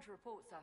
to report, sir.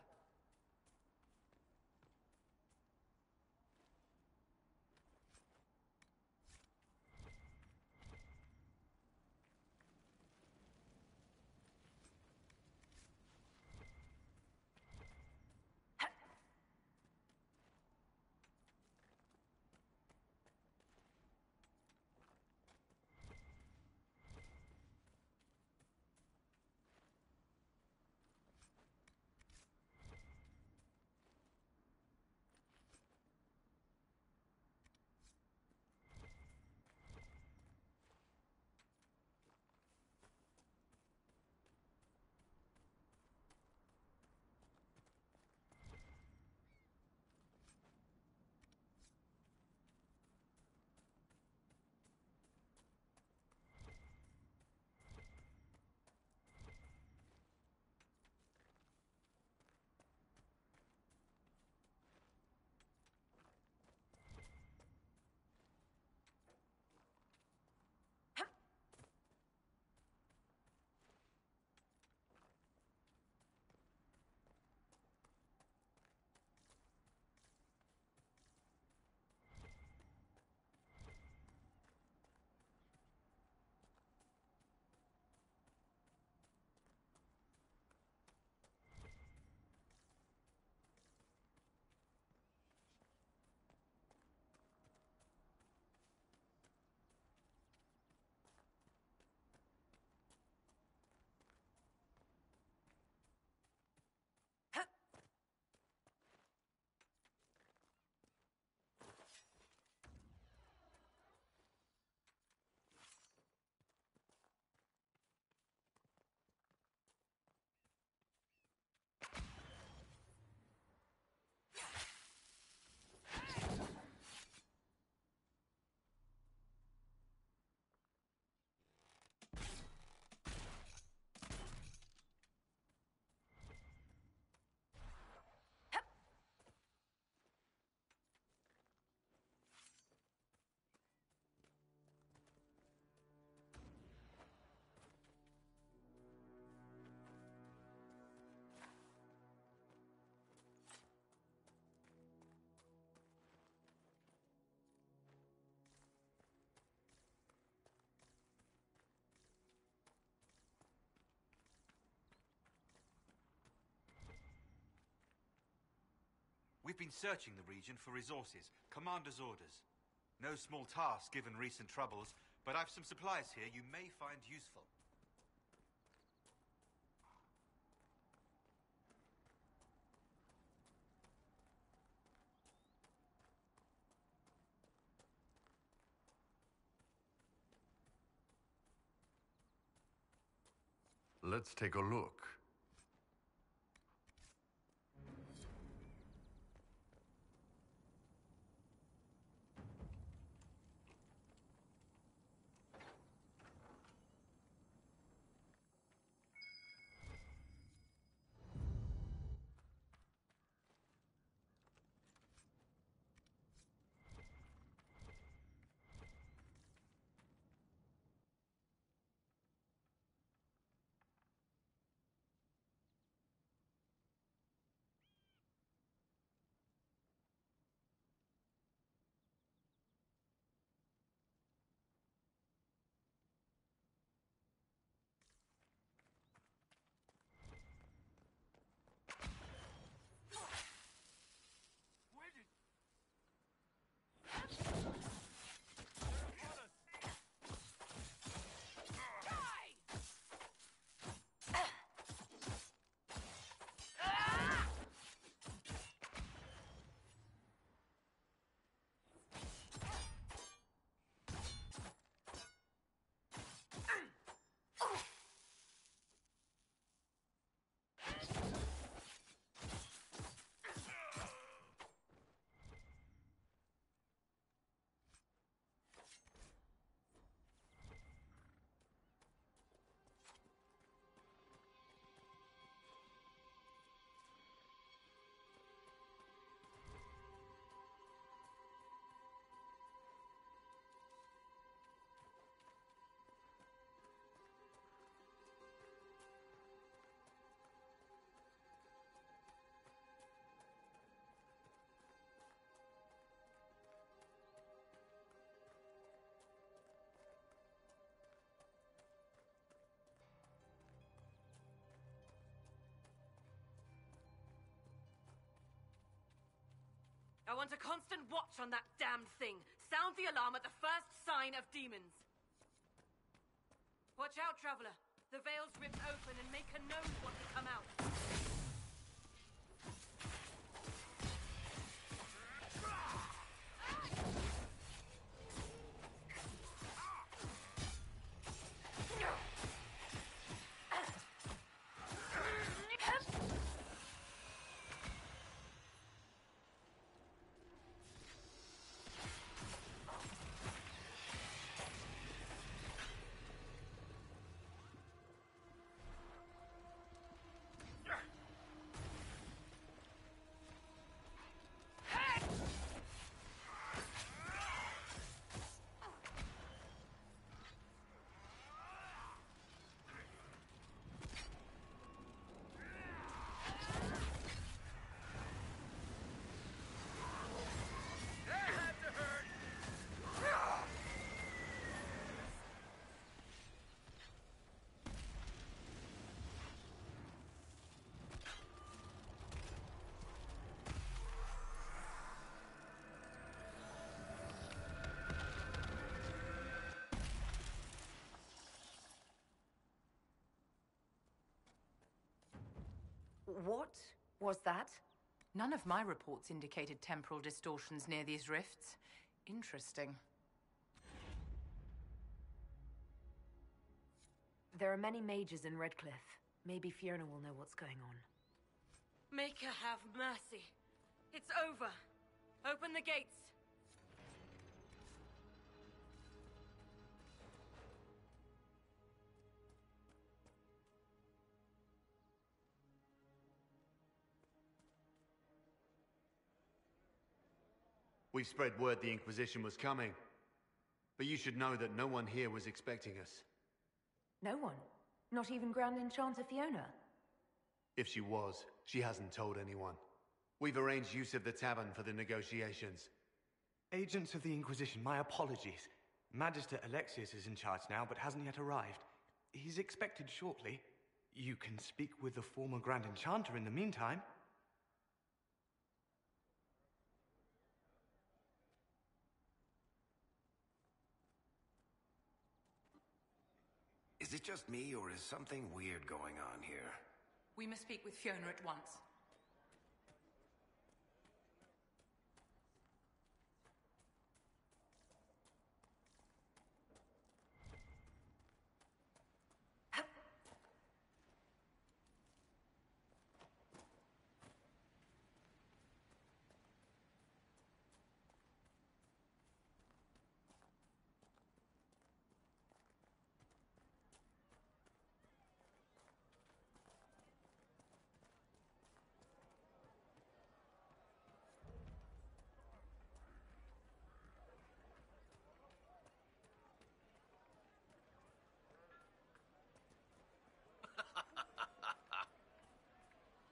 We've been searching the region for resources. Commander's orders. No small task given recent troubles, but I've some supplies here you may find useful. Let's take a look. I want a constant watch on that damned thing. Sound the alarm at the first sign of demons. Watch out, Traveler. The veil's ripped open and Maker knows what to come out. What was that? None of my reports indicated temporal distortions near these rifts. Interesting. There are many mages in Redcliffe. Maybe Fiona will know what's going on. Maker have mercy. It's over. Open the gates. We've spread word the Inquisition was coming. But you should know that no one here was expecting us. No one? Not even Grand Enchanter Fiona? If she was, she hasn't told anyone. We've arranged use of the tavern for the negotiations. Agents of the Inquisition, my apologies. Magister Alexius is in charge now, but hasn't yet arrived. He's expected shortly. You can speak with the former Grand Enchanter in the meantime. Is it just me, or is something weird going on here? We must speak with Fiona at once.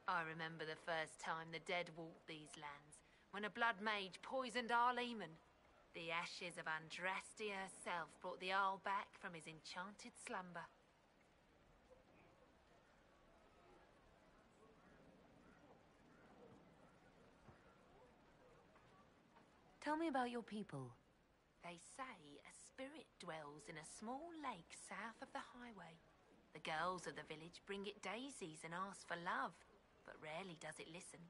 I remember the first time the dead walked these lands, when a blood mage poisoned our leman. The ashes of Andraste herself brought the Jarl back from his enchanted slumber. Tell me about your people. They say a spirit dwells in a small lake south of the highway. The girls of the village bring it daisies and ask for love, but rarely does it listen.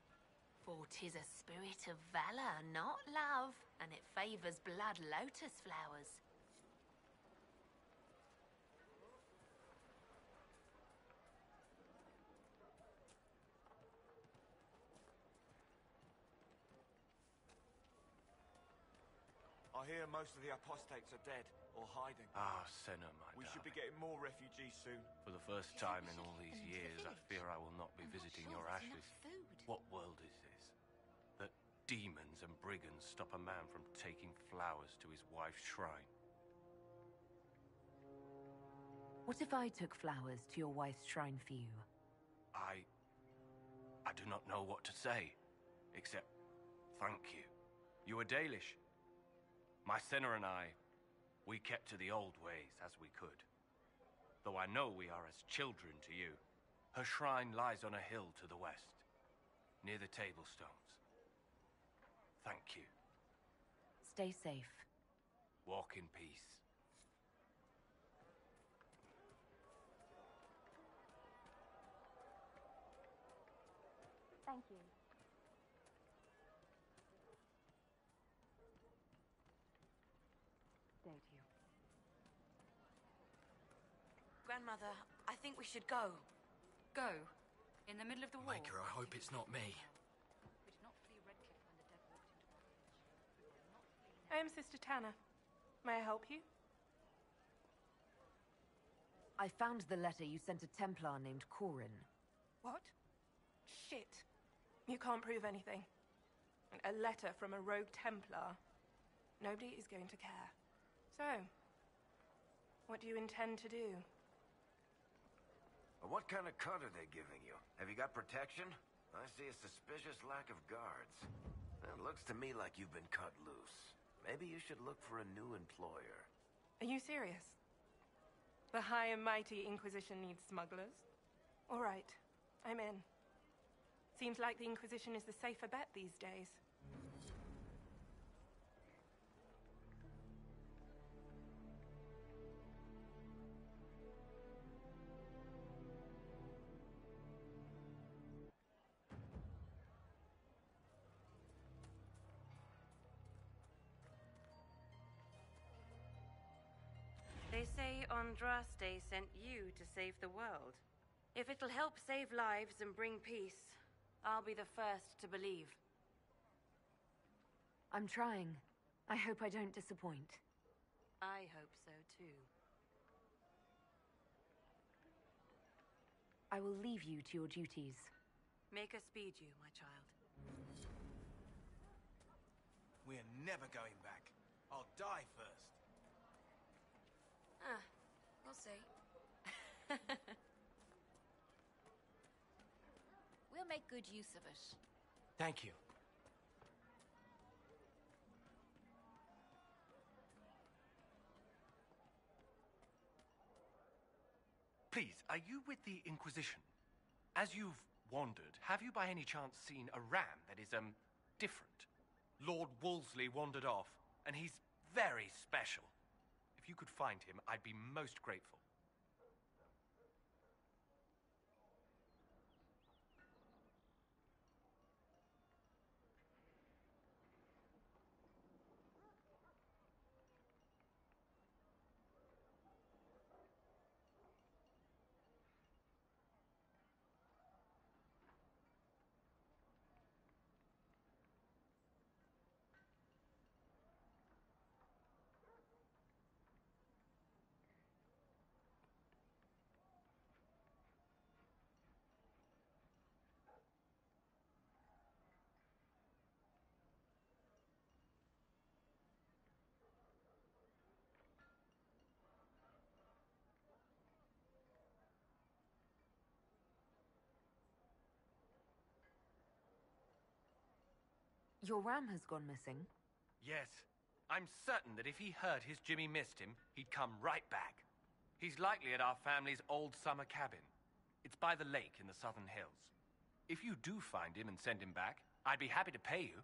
For 'tis a spirit of valor, not love, and it favors blood lotus flowers. I hear most of the apostates are dead or hiding. Ah, Senna, my We should be darling. getting more refugees soon. For the first time in all these years, I fear I will not be visiting your ashes. What world is this? That demons and brigands stop a man from taking flowers to his wife's shrine. What if I took flowers to your wife's shrine for you? I do not know what to say, except thank you. You were Dalish. My Senna and I, we kept to the old ways as we could. Though I know we are as children to you. Her shrine lies on a hill to the west, near the tablstones. Thank you. Stay safe. Walk in peace. Thank you. Day to you. Grandmother, I think we should go. Go? In the middle of the war? Maker, I hope it's not me. We did not flee Redcliffe when the dead walked into our village. I am Sister Tanner. May I help you? I found the letter you sent a Templar named Corin. What? Shit. You can't prove anything. A letter from a rogue Templar. Nobody is going to care. So, what do you intend to do? What kind of cut are they giving you? Have you got protection? I see a suspicious lack of guards. It looks to me like you've been cut loose. Maybe you should look for a new employer. Are you serious? The high and mighty Inquisition needs smugglers? All right, I'm in. Seems like the Inquisition is the safer bet these days. They say Andraste sent you to save the world. If it'll help save lives and bring peace, I'll be the first to believe. I'm trying. I hope I don't disappoint. I hope so too. I will leave you to your duties. Make us speed you, my child. We're never going back. I'll die first. We'll see. We'll make good use of it. Thank you. Please, are you with the Inquisition? As you've wandered, have you by any chance seen a ram that is, different? Lord Wolseley wandered off, and he's very special. If you could find him, I'd be most grateful. Your ram has gone missing. Yes. I'm certain that if he heard his Jimmy missed him, he'd come right back. He's likely at our family's old summer cabin. It's by the lake in the southern hills. If you do find him and send him back, I'd be happy to pay you.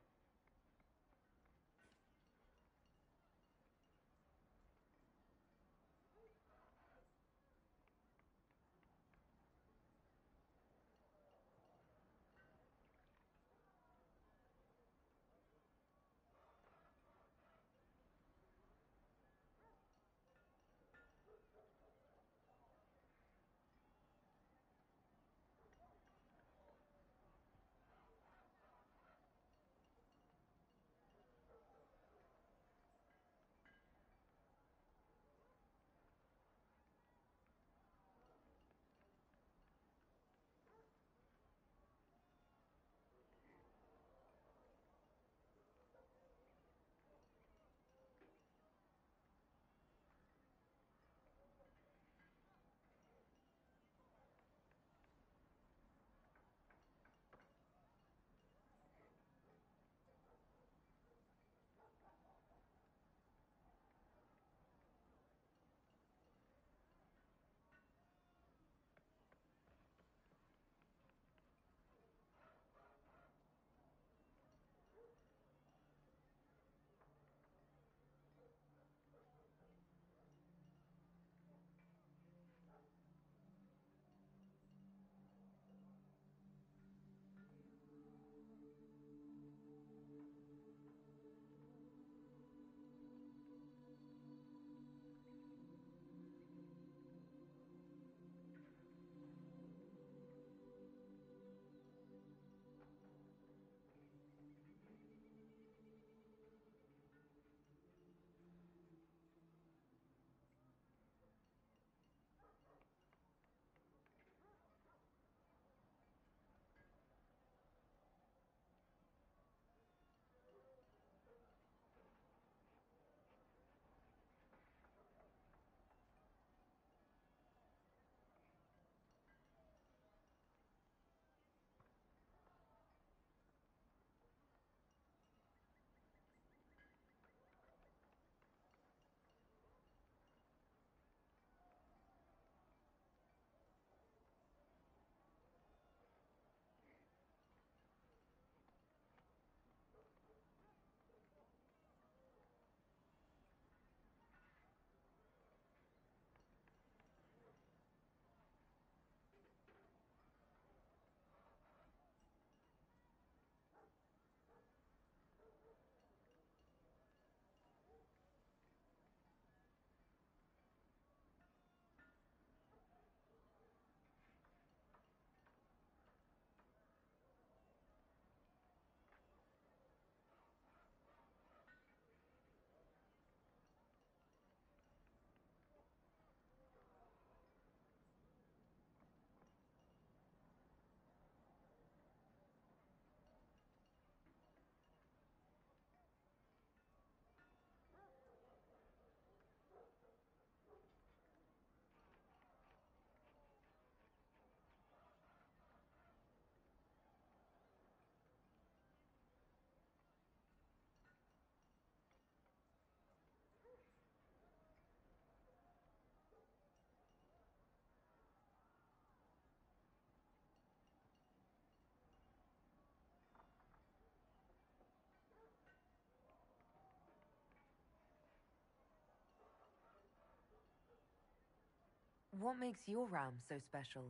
What makes your ram so special?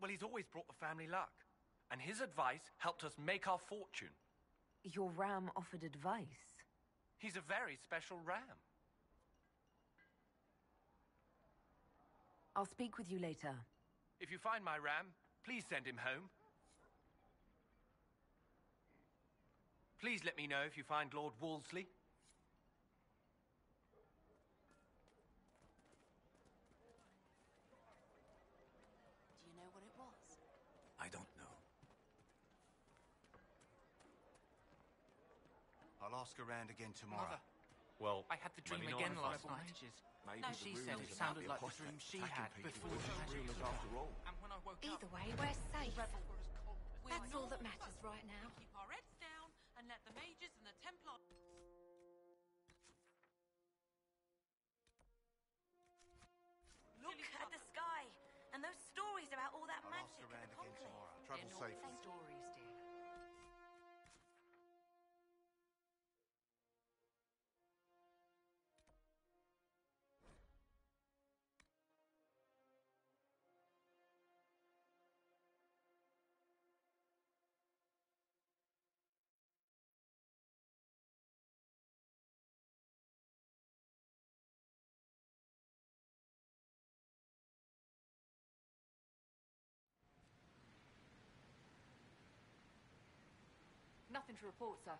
Well, he's always brought the family luck. And his advice helped us make our fortune. Your ram offered advice? He's a very special ram. I'll speak with you later. If you find my ram, please send him home. Please let me know if you find Lord Wolseley. Do you know what it was? I don't know. I'll ask around again tomorrow. Mother. Well, I had the dream maybe not again as last well. night. Maybe No, the she rumours said it about sounded the like the apostates dream she attacking had people before were she just was rumours after all. And when I woke Either up, way, we're safe. the rebel were as cold. That's all that matters right now. Keep our heads down and let the mages and the Templars... Look at the sky and those stories about all that I'll ask magic around at the again conclave. tomorrow. Travel safely. Stories, dear. Nothing to report, sir.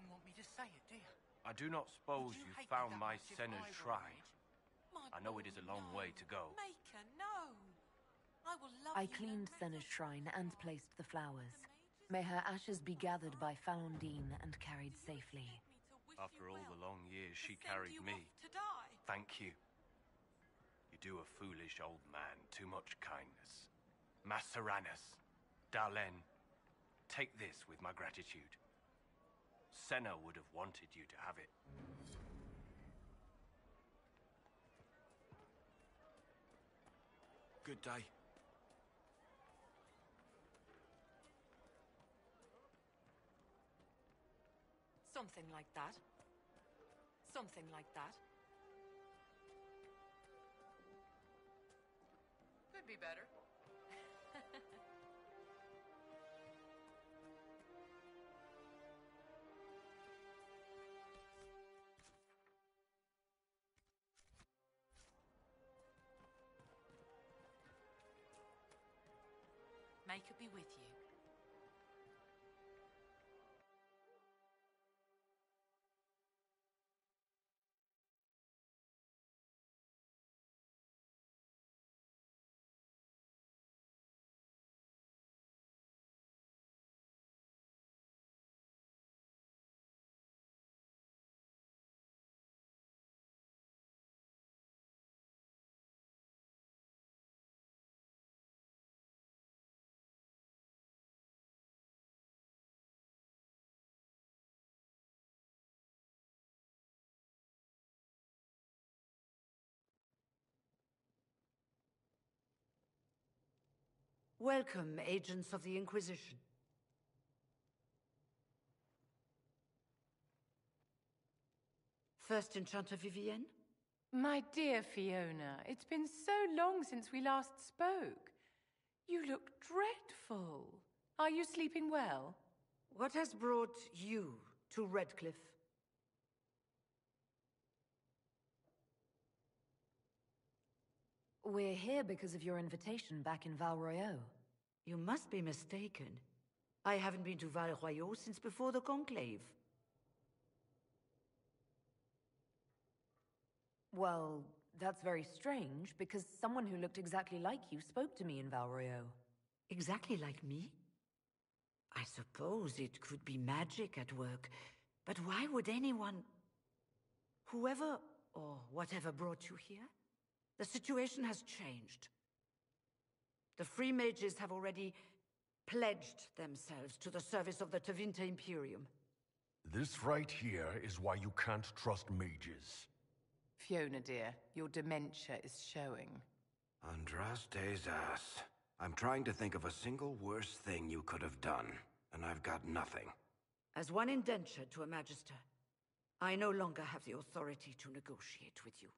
want me to say it, do you? I do not suppose Would you you hate me found that my much if Senna's I were shrine. My I know it boy, is a long no. way to go. Maker, no. I will love I you cleaned no Senna's matter shrine who and you are. placed the flowers. May her ashes be gathered by Falondine and carried safely. After all the long years she send carried you me, off to die. thank you. You do a foolish old man too much kindness. Maceranus, Darlene, take this with my gratitude. Senna would have wanted you to have it. Good day. Something like that. Something like that. Could be better. Maker be with you. Welcome, agents of the Inquisition. First Enchanter Vivienne? My dear Fiona, it's been so long since we last spoke. You look dreadful. Are you sleeping well? What has brought you to Redcliffe? We're here because of your invitation back in Val Royeaux. You must be mistaken. I haven't been to Val Royeaux since before the Conclave. Well, that's very strange, because someone who looked exactly like you spoke to me in Val Royeaux. Exactly like me? I suppose it could be magic at work, but why would anyone... Whoever or whatever brought you here? The situation has changed. The Free Mages have already pledged themselves to the service of the Tevinter Imperium. This right here is why you can't trust mages. Fiona, dear, your dementia is showing. Andraste's ass. I'm trying to think of a single worse thing you could have done, and I've got nothing. As one indentured to a Magister, I no longer have the authority to negotiate with you.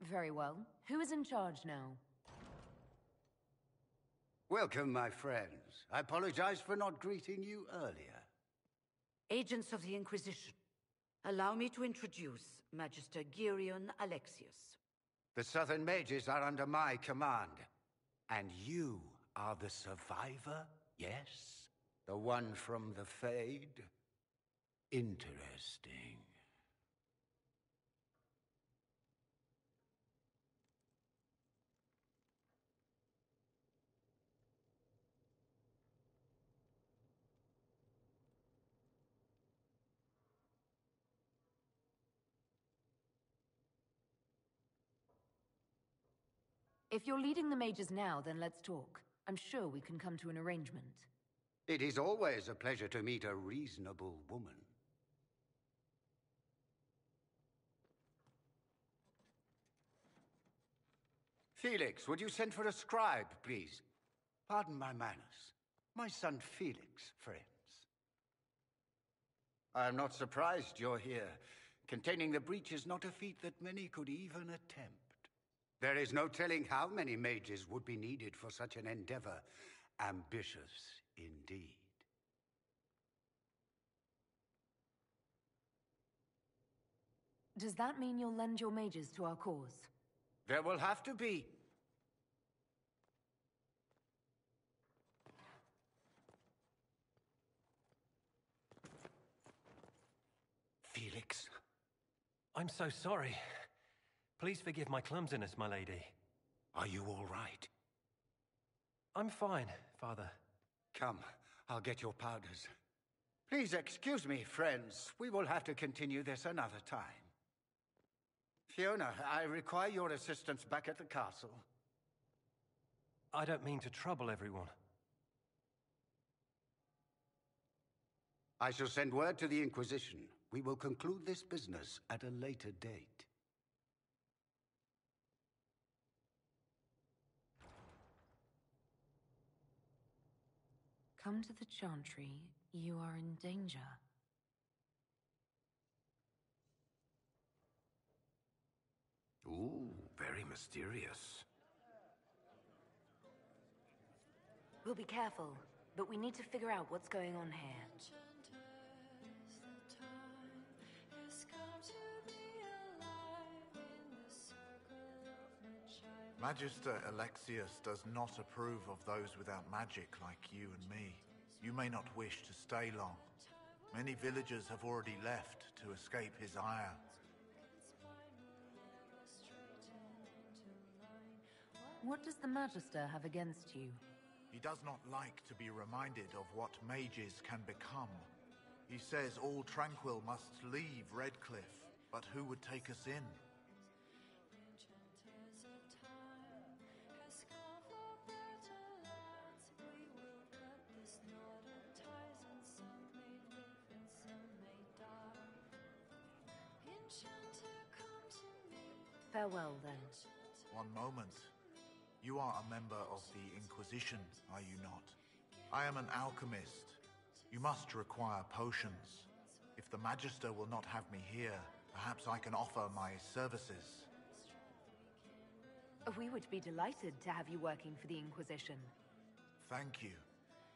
Very well. Who is in charge now? Welcome, my friends. I apologize for not greeting you earlier. Agents of the Inquisition, allow me to introduce Magister Girion Alexius. The Southern Mages are under my command. And you are the survivor, yes? The one from the Fade? Interesting. If you're leading the mages now, then let's talk. I'm sure we can come to an arrangement. It is always a pleasure to meet a reasonable woman. Felix, would you send for a scribe, please? Pardon my manners. My son Felix, friends. I am not surprised you're here. Containing the breach is not a feat that many could even attempt. There is no telling how many mages would be needed for such an endeavor. Ambitious indeed. Does that mean you'll lend your mages to our cause? There will have to be. Felix. I'm so sorry. Please forgive my clumsiness, my lady. Are you all right? I'm fine, Father. Come, I'll get your powders. Please excuse me, friends. We will have to continue this another time. Fiona, I require your assistance back at the castle. I don't mean to trouble everyone. I shall send word to the Inquisition. We will conclude this business at a later date. Come to the Chantry. You are in danger. Ooh, very mysterious. We'll be careful, but we need to figure out what's going on here. Magister Alexius does not approve of those without magic like you and me. You may not wish to stay long. Many villagers have already left to escape his ire. What does the Magister have against you? He does not like to be reminded of what mages can become. He says all Tranquil must leave Redcliffe, but who would take us in? Farewell, then. One moment. You are a member of the Inquisition, are you not? I am an alchemist. You must require potions. If the Magister will not have me here, perhaps I can offer my services. We would be delighted to have you working for the Inquisition. Thank you.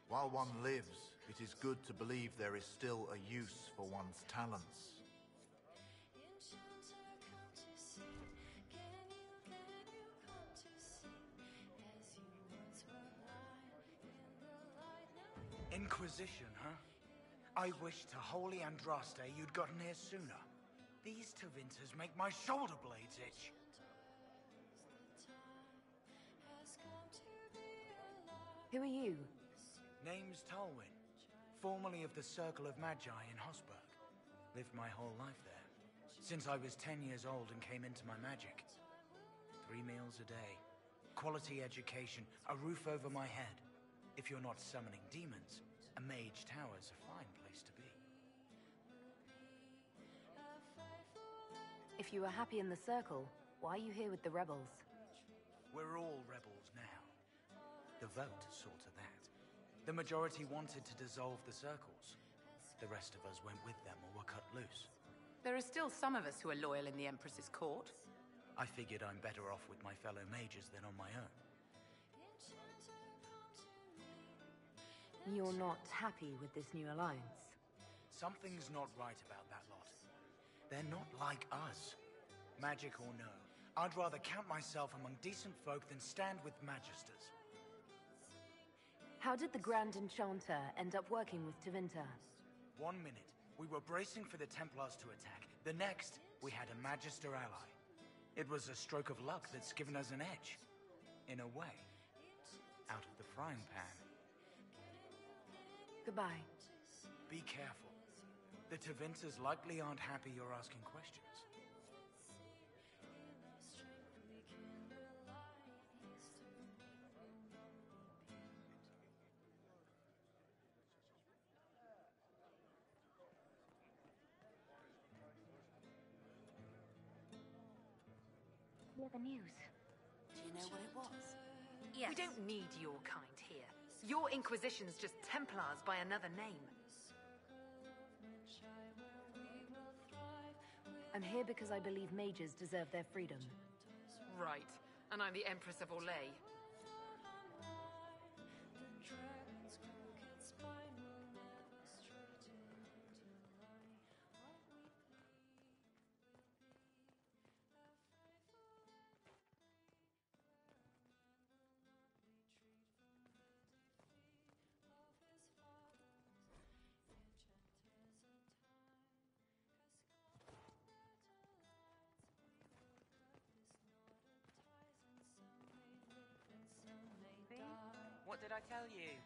While one lives, it is good to believe there is still a use for one's talents. Inquisition, huh? I wish to Holy Andraste you'd gotten here sooner. These Tevinters make my shoulder blades itch. Who are you? Name's Talwyn, formerly of the Circle of Magi in Hosberg. Lived my whole life there, since I was 10 years old and came into my magic. 3 meals a day, quality education, a roof over my head. If you're not summoning demons, a mage tower's a fine place to be. If you were happy in the Circle, why are you here with the rebels? We're all rebels now. The vote saw to that. The majority wanted to dissolve the circles. The rest of us went with them or were cut loose. There are still some of us who are loyal in the Empress's court. I figured I'm better off with my fellow mages than on my own. You're not happy with this new alliance? Something's not right about that lot. They're not like us. Magic or no, I'd rather count myself among decent folk than stand with magisters. How did the Grand Enchanter end up working with Tevinter? 1 minute, we were bracing for the Templars to attack. The next, we had a Magister ally. It was a stroke of luck that's given us an edge. In a way. Out of the frying pan. Goodbye. Be careful. The Tevinters likely aren't happy you're asking questions. Hear the news. Do you know what it was? Yes. We don't need your kind here. Your Inquisition's just Templars by another name. I'm here because I believe mages deserve their freedom. Right. And I'm the Empress of Orlais. What did I tell you?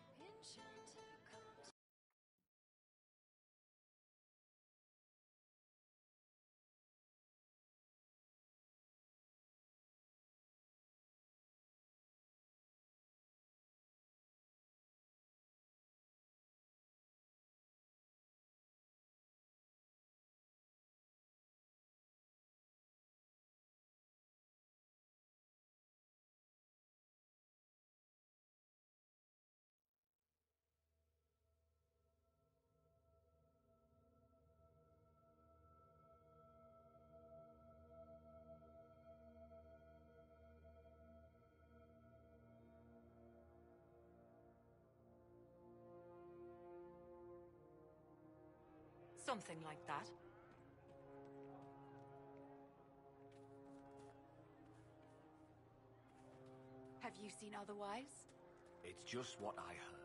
Something like that. Have you seen otherwise? It's just what I heard.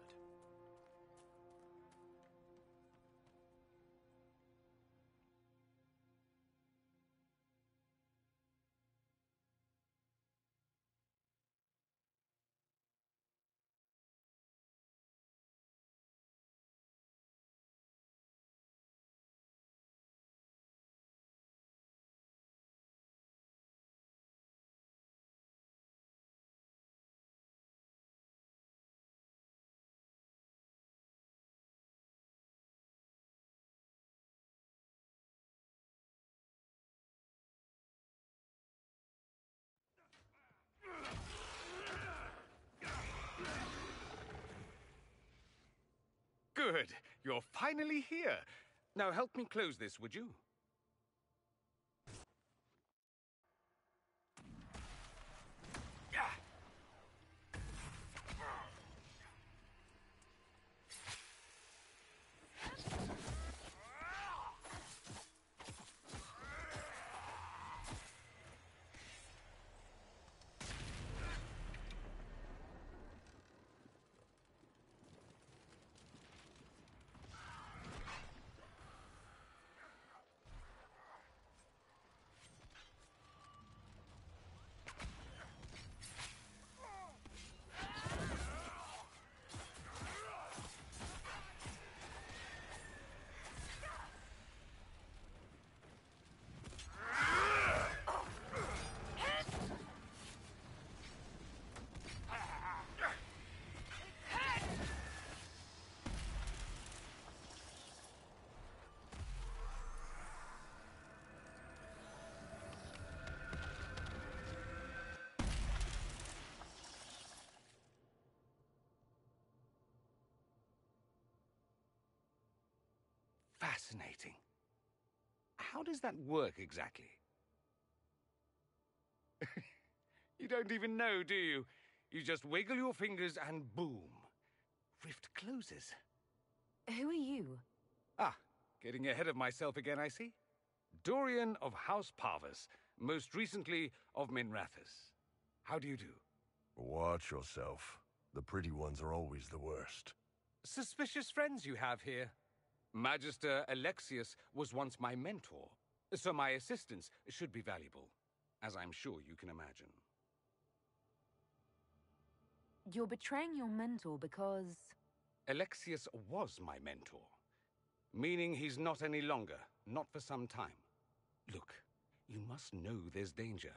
Good. You're finally here. Now help me close this, would you? Fascinating. How does that work exactly? You don't even know, do you? You just wiggle your fingers and boom. Rift closes. Who are you? Ah, getting ahead of myself again, I see. Dorian of House Parvus, most recently of EmbersWrath's. How do you do? Watch yourself. The pretty ones are always the worst. Suspicious friends you have here. Magister Alexius was once my mentor, so my assistance should be valuable, as I'm sure you can imagine. You're betraying your mentor because... Alexius was my mentor, meaning he's not any longer, not for some time. Look, you must know there's danger.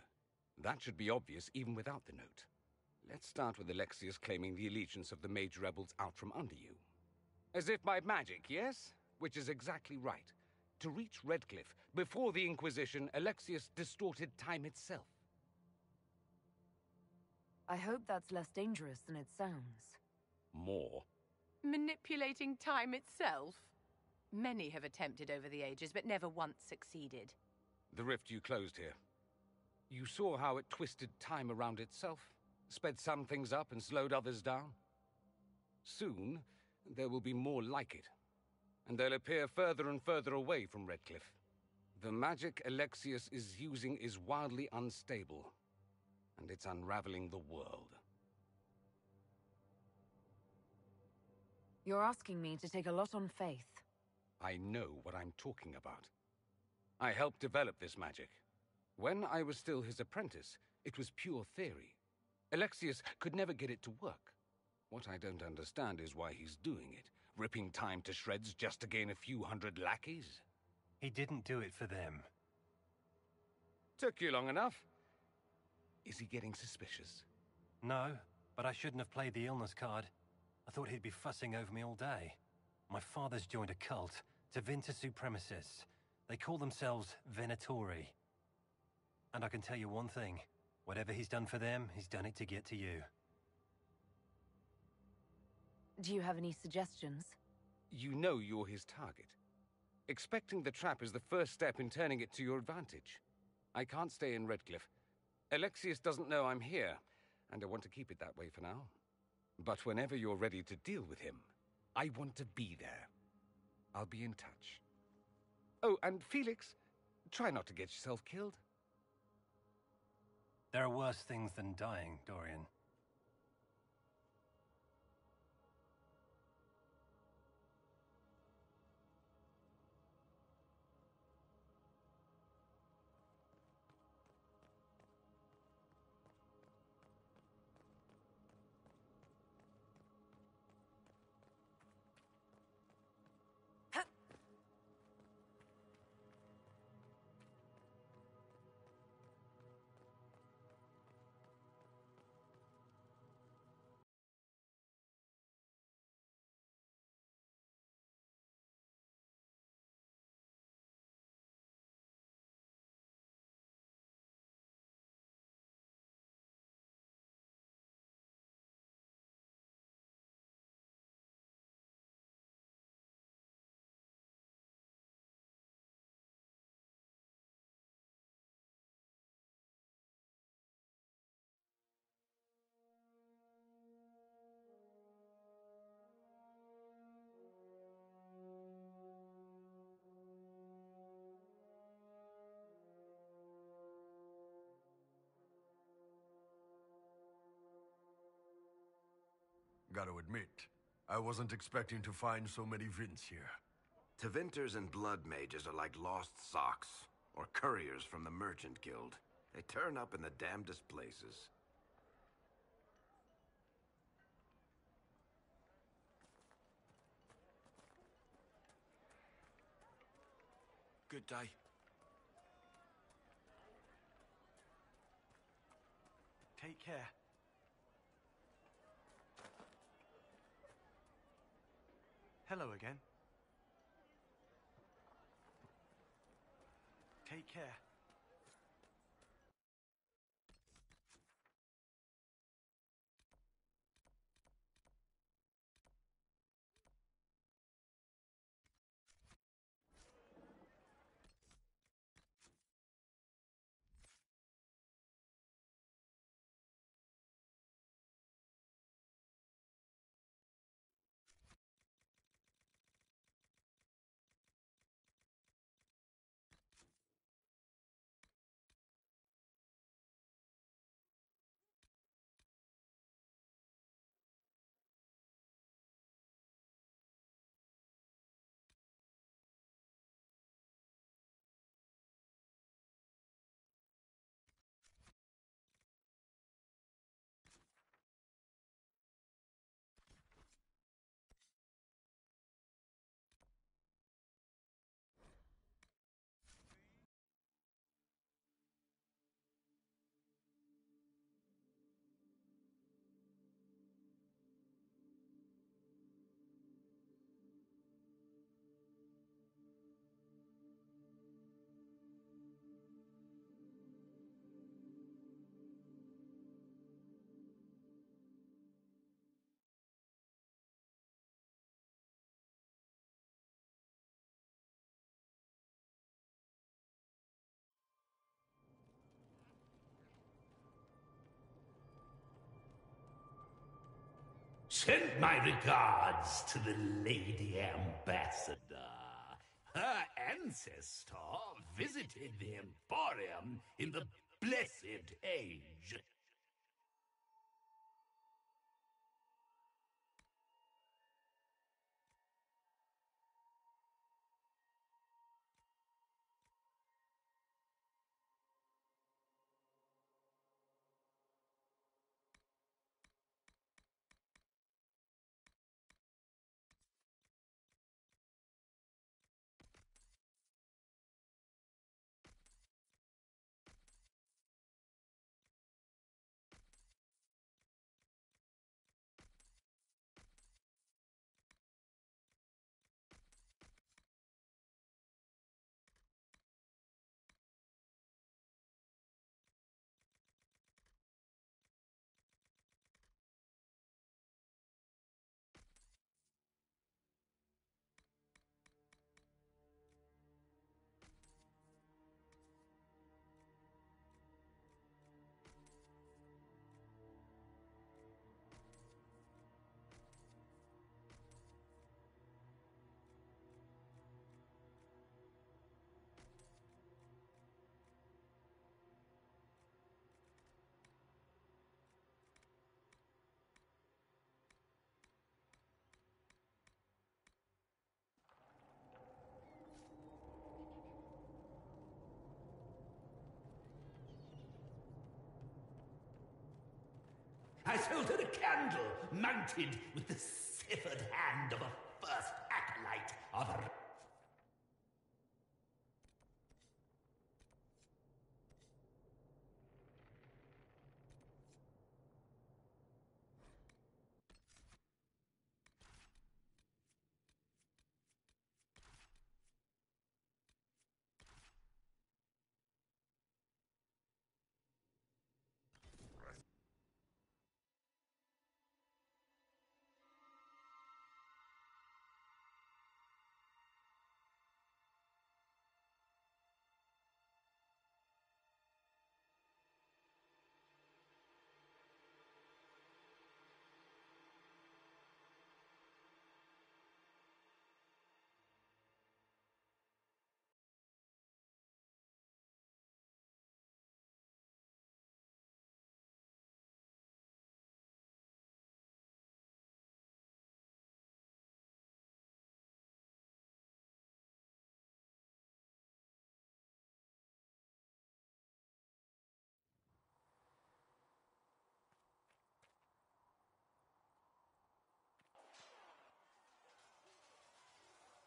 That should be obvious even without the note. Let's start with Alexius claiming the allegiance of the mage rebels out from under you. As if by magic, yes? Which is exactly right. To reach Redcliffe, before the Inquisition, Alexius distorted time itself. I hope that's less dangerous than it sounds. More? Manipulating time itself? Many have attempted over the ages, but never once succeeded. The rift you closed here. You saw how it twisted time around itself, sped some things up and slowed others down. Soon, there will be more like it, and they'll appear further and further away from Redcliffe. The magic Alexius is using is wildly unstable, and it's unraveling the world. You're asking me to take a lot on faith. I know what I'm talking about. I helped develop this magic. When I was still his apprentice, it was pure theory. Alexius could never get it to work. What I don't understand is why he's doing it, ripping time to shreds just to gain a few hundred lackeys. He didn't do it for them. Took you long enough. Is he getting suspicious? No, but I shouldn't have played the illness card. I thought he'd be fussing over me all day. My father's joined a cult, Tevinter Supremacists. They call themselves Venatori. And I can tell you one thing. Whatever he's done for them, he's done it to get to you. Do you have any suggestions? You know you're his target. Expecting the trap is the first step in turning it to your advantage. I can't stay in Redcliffe. Alexius doesn't know I'm here, and I want to keep it that way for now. But whenever you're ready to deal with him, I want to be there. I'll be in touch. Oh, and Felix, try not to get yourself killed. There are worse things than dying, Dorian. Gotta admit, I wasn't expecting to find so many Vints here. Tevinters and blood mages are like lost socks, or couriers from the Merchant Guild. They turn up in the damnedest places. Good day. Take care. Hello again. Take care. Send my regards to the Lady Ambassador. Her ancestor visited the Emporium in the Blessed Age. I sold her a candle mounted with the severed hand of a first acolyte of her.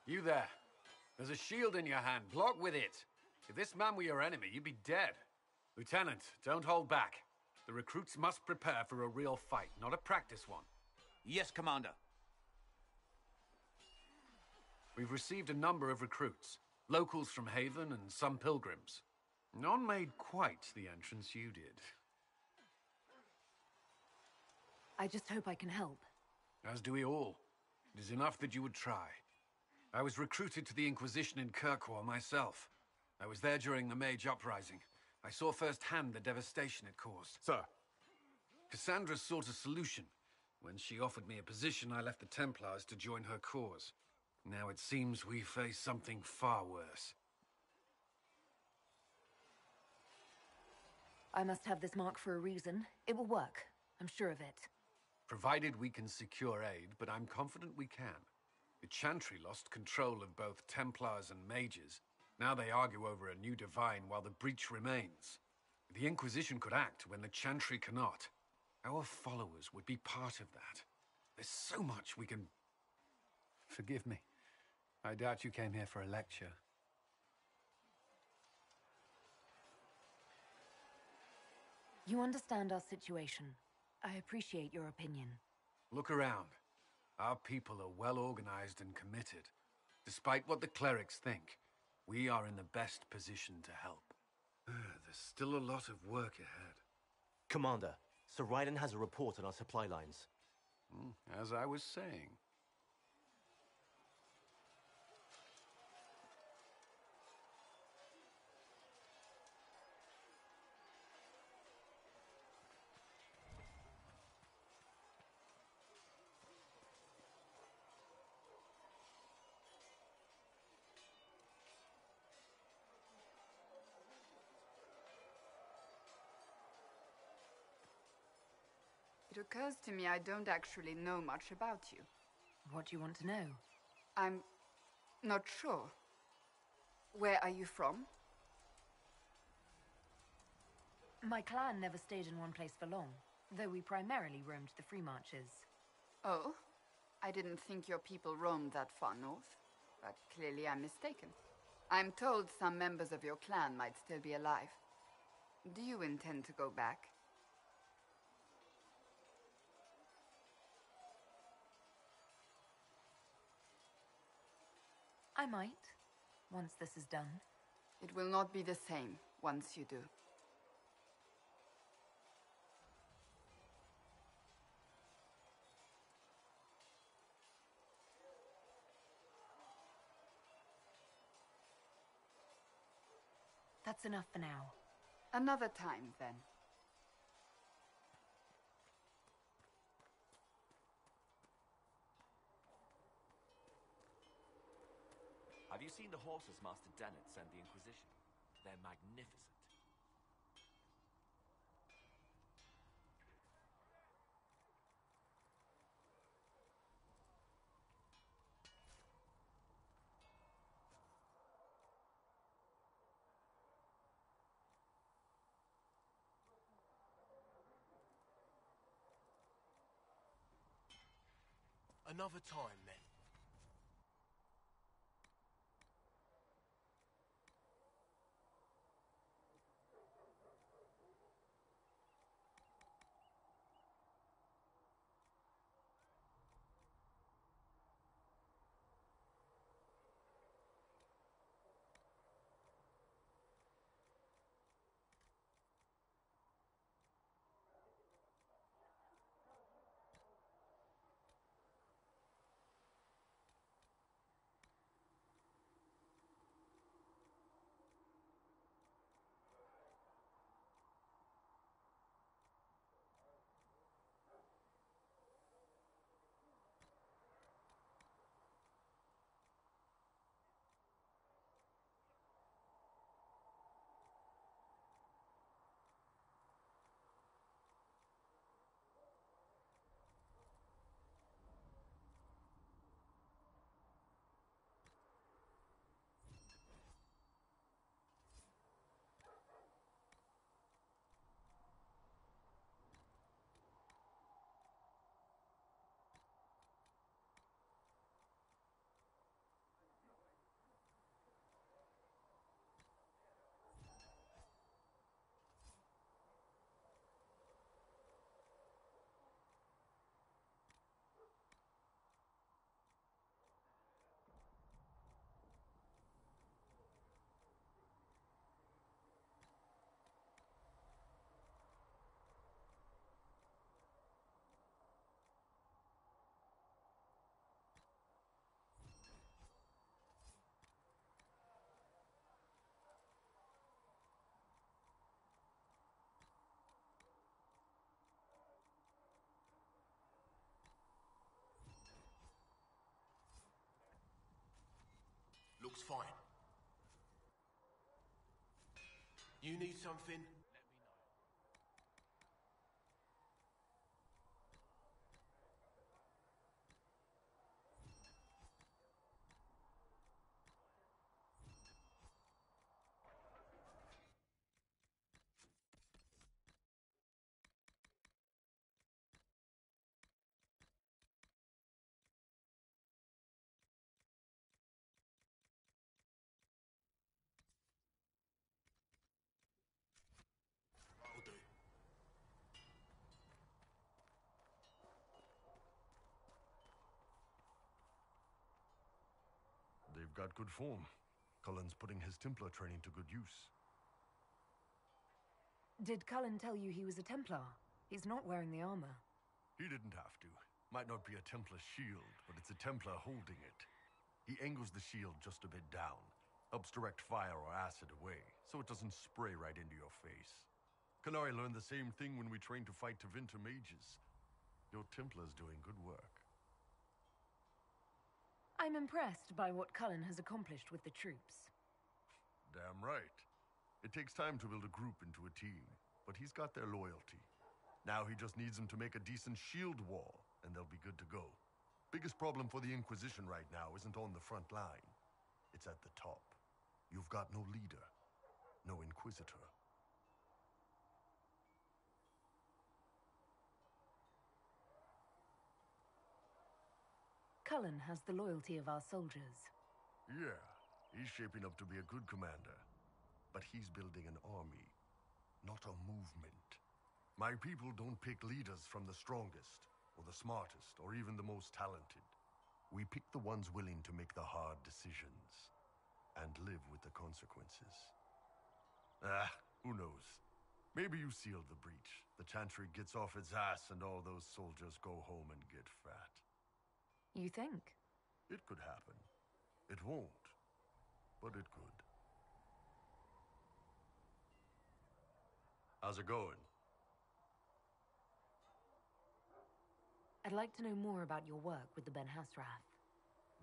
You there. There's a shield in your hand. Block with it. If this man were your enemy, you'd be dead. Lieutenant, don't hold back. The recruits must prepare for a real fight, not a practice one. Yes, Commander. We've received a number of recruits. Locals from Haven and some pilgrims. None made quite the entrance you did. I just hope I can help. As do we all. It is enough that you would try. I was recruited to the Inquisition in Kirkwall myself. I was there during the Mage Uprising. I saw firsthand the devastation it caused. Sir. Cassandra sought a solution. When she offered me a position, I left the Templars to join her cause. Now it seems we face something far worse. I must have this mark for a reason. It will work. I'm sure of it. Provided we can secure aid, but I'm confident we can. The Chantry lost control of both Templars and Mages. Now they argue over a new divine while the breach remains. The Inquisition could act when the Chantry cannot. Our followers would be part of that. There's so much we can... Forgive me. I doubt you came here for a lecture. You understand our situation. I appreciate your opinion. Look around. Our people are well organized and committed. Despite what the clerics think, we are in the best position to help. There's still a lot of work ahead. Commander, Sir Raiden has a report on our supply lines. As I was saying. It occurs to me I don't actually know much about you. What do you want to know? I'm not sure. Where are you from? My clan never stayed in one place for long, though we primarily roamed the free marches. Oh? I didn't think your people roamed that far north, but clearly I'm mistaken. I'm told some members of your clan might still be alive. Do you intend to go back? I might, once this is done. It will not be the same once you do. That's enough for now. Another time, then. Have you seen the horses Master Dennett sent the Inquisition? They're magnificent. Another time, then. Looks fine. You need something? They've got good form. Cullen's putting his Templar training to good use. Did Cullen tell you he was a Templar? He's not wearing the armor. He didn't have to. Might not be a Templar shield, but it's a Templar holding it. He angles the shield just a bit down. Helps direct fire or acid away, so it doesn't spray right into your face. Canary learned the same thing when we trained to fight Tevinter mages. Your Templar's doing good work. I'm impressed by what Cullen has accomplished with the troops. Damn right. It takes time to build a group into a team, but he's got their loyalty. Now he just needs them to make a decent shield wall, and they'll be good to go. Biggest problem for the Inquisition right now isn't on the front line. It's at the top. You've got no leader, no Inquisitor. Cullen has the loyalty of our soldiers. Yeah, he's shaping up to be a good commander. But he's building an army, not a movement. My people don't pick leaders from the strongest, or the smartest, or even the most talented. We pick the ones willing to make the hard decisions, and live with the consequences. Who knows? Maybe you sealed the breach. The Chantry gets off its ass and all those soldiers go home and get fat. You think? It could happen. It won't, but it could. How's it going? I'd like to know more about your work with the Ben Hasrath.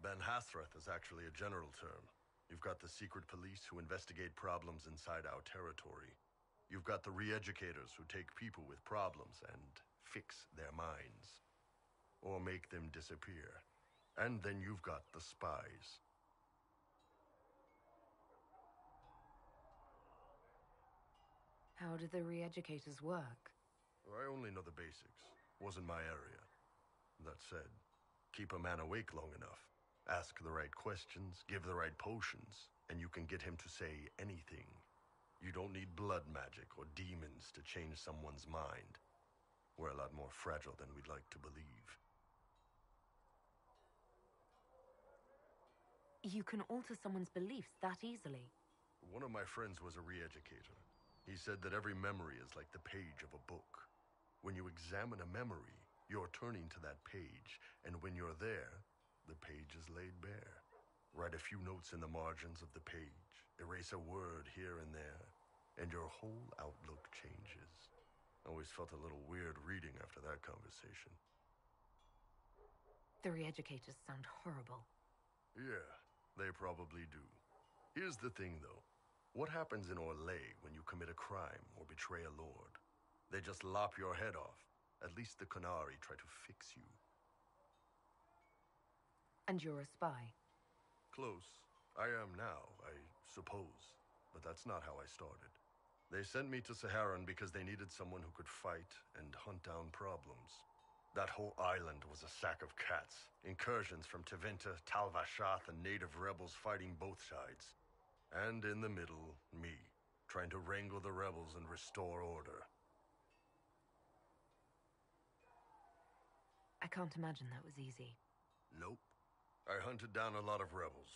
Ben Hasrath is actually a general term. You've got the secret police who investigate problems inside our territory. You've got the re-educators who take people with problems and fix their minds. Or make them disappear. And then you've got the spies. How do the re-educators work? I only know the basics. Wasn't my area. That said, keep a man awake long enough. Ask the right questions, give the right potions, and you can get him to say anything. You don't need blood magic or demons to change someone's mind. We're a lot more fragile than we'd like to believe. You can alter someone's beliefs that easily. One of my friends was a re-educator. He said that every memory is like the page of a book. When you examine a memory, you're turning to that page, and when you're there, the page is laid bare. Write a few notes in the margins of the page, erase a word here and there, and your whole outlook changes. Always felt a little weird reading after that conversation. The re-educators sound horrible. Yeah, they probably do. Here's the thing, though. What happens in Orlais when you commit a crime or betray a lord? They just lop your head off. At least the Qunari try to fix you. And you're a spy? Close. I am now, I suppose. But that's not how I started. They sent me to Saharan because they needed someone who could fight and hunt down problems. That whole island was a sack of cats. Incursions from Tevinter, Tal Vashath, and native rebels fighting both sides. And in the middle, me, trying to wrangle the rebels and restore order. I can't imagine that was easy. Nope. I hunted down a lot of rebels.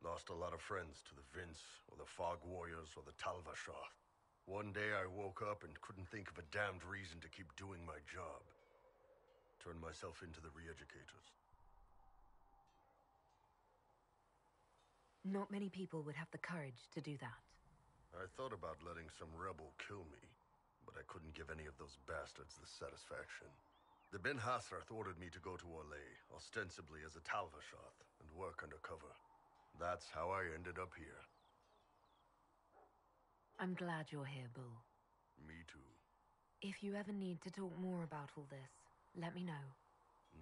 Lost a lot of friends to the Vince, or the Fog Warriors, or the Tal Vashath. One day I woke up and couldn't think of a damned reason to keep doing my job. Turned myself into the re-educators. Not many people would have the courage to do that. I thought about letting some rebel kill me, but I couldn't give any of those bastards the satisfaction. The Ben Hasrath ordered me to go to Orlais, ostensibly as a Tal Vashath, and work undercover. That's how I ended up here. I'm glad you're here, Bull. Me too. If you ever need to talk more about all this, let me know.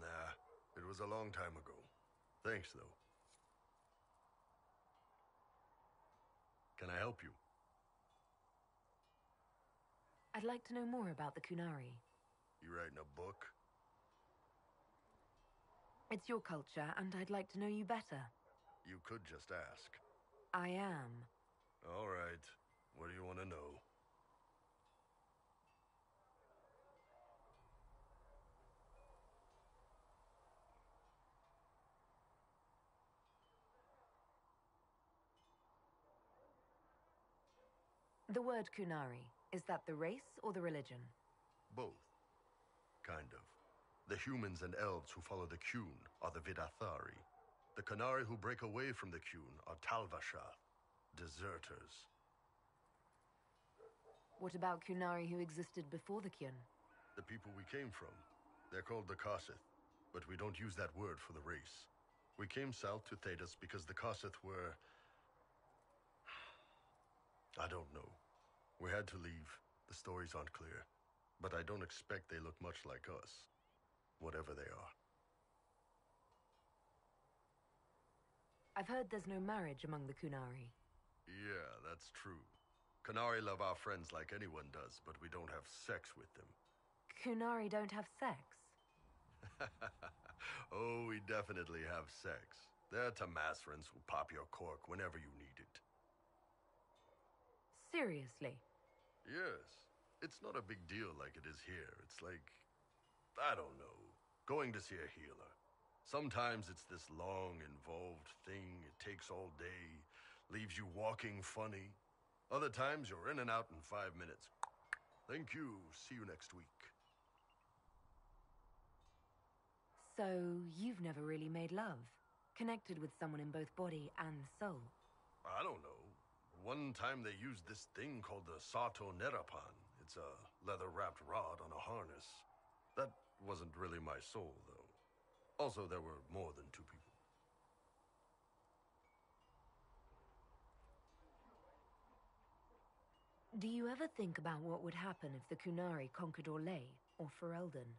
Nah, it was a long time ago. Thanks, though. Can I help you? I'd like to know more about the Qunari. You writing a book? It's your culture, and I'd like to know you better. You could just ask. I am. All right. What do you want to know? The word Qunari, is that the race or the religion? Both. Kind of. The humans and elves who follow the Qun are the Vidathari. The Qunari who break away from the Qun are Tal Vashath, deserters. What about Qunari who existed before the Qun? The people we came from. They're called the Kossith, but we don't use that word for the race. We came south to Thedas because the Kossith were... I don't know. We had to leave. The stories aren't clear. But I don't expect they look much like us, whatever they are. I've heard there's no marriage among the Kunari. Yeah, that's true. Kunari love our friends like anyone does, but we don't have sex with them. Kunari don't have sex? Oh, we definitely have sex. They're Tamasrans who pop your cork whenever you need it. Seriously? Yes. It's not a big deal like it is here. It's like, I don't know, going to see a healer. Sometimes it's this long, involved thing. It takes all day, leaves you walking funny. Other times you're in and out in 5 minutes. Thank you. See you next week. So, you've never really made love? Connected with someone in both body and soul? I don't know. One time they used this thing called the Sato Nerapan. It's a leather-wrapped rod on a harness. That wasn't really my soul, though. Also, there were more than 2 people. Do you ever think about what would happen if the Kunari conquered Orlais or Ferelden?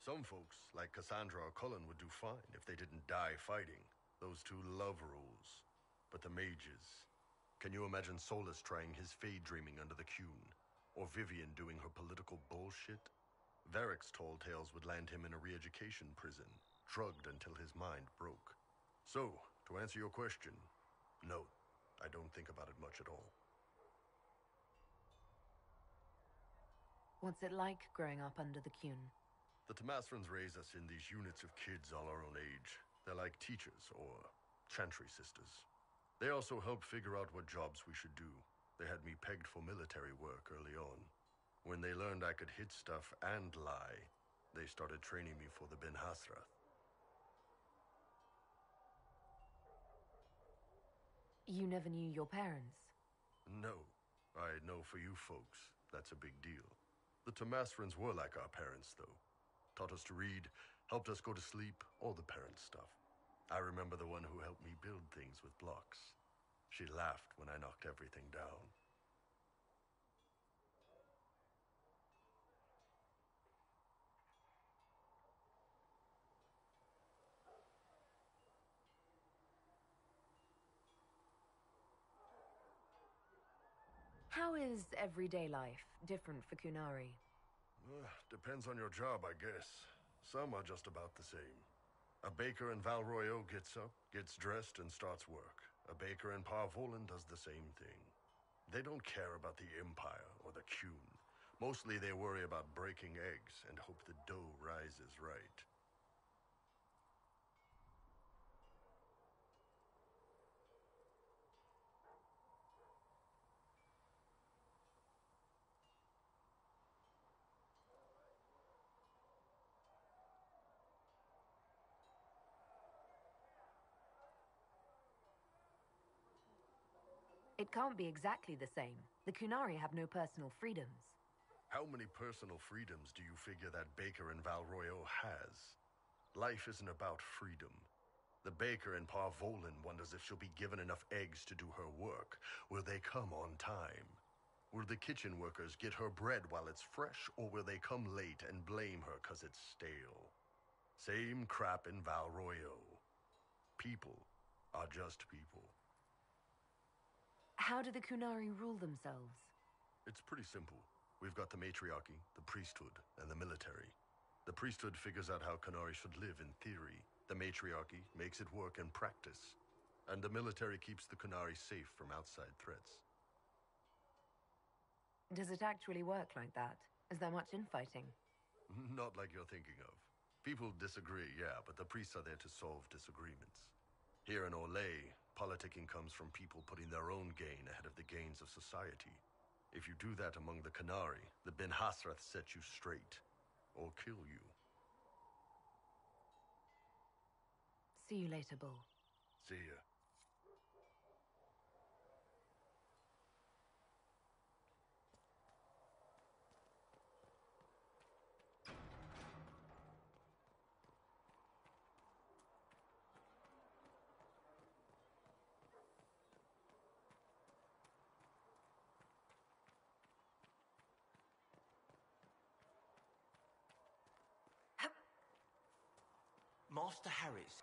Some folks, like Cassandra or Cullen, would do fine if they didn't die fighting. Those 2 love rules. But the mages... Can you imagine Solus trying his fade dreaming under the Cune? Or Vivian doing her political bullshit? Varric's tall tales would land him in a re-education prison, drugged until his mind broke. So, to answer your question, no, I don't think about it much at all. What's it like growing up under the Cune? The Tamasrans raise us in these units of kids all our own age. They're like teachers, or chantry sisters. They also help figure out what jobs we should do. They had me pegged for military work early on. When they learned I could hit stuff and lie, they started training me for the Ben Hasrath. You never knew your parents? No. I know for you folks, that's a big deal. The Tamasrans were like our parents, though. Taught us to read, helped us go to sleep, all the parent stuff. I remember the one who helped me build things with blocks. She laughed when I knocked everything down. How is everyday life different for Kunari? Depends on your job, I guess. Some are just about the same. A baker in Valroyo gets up, gets dressed, and starts work. A baker in Parvolan does the same thing. They don't care about the Empire or the Cune. Mostly they worry about breaking eggs and hope the dough rises right. It can't be exactly the same. The Kunari have no personal freedoms. How many personal freedoms do you figure that baker in Valroyo has? Life isn't about freedom. The baker in Parvolan wonders if she'll be given enough eggs to do her work. Will they come on time? Will the kitchen workers get her bread while it's fresh, or will they come late and blame her 'cause it's stale? Same crap in Valroyo. People are just people. How do the Kunari rule themselves? It's pretty simple. We've got the matriarchy, the priesthood, and the military. The priesthood figures out how Kunari should live in theory. The matriarchy makes it work in practice. And the military keeps the Kunari safe from outside threats. Does it actually work like that? Is there much infighting? Not like you're thinking of. People disagree, yeah, but the priests are there to solve disagreements. Here in Orlais, politicking comes from people putting their own gain ahead of the gains of society. If you do that among the Kunari, the Ben Hasrath set you straight, or kill you. See you later, Bull. See ya. Master Harris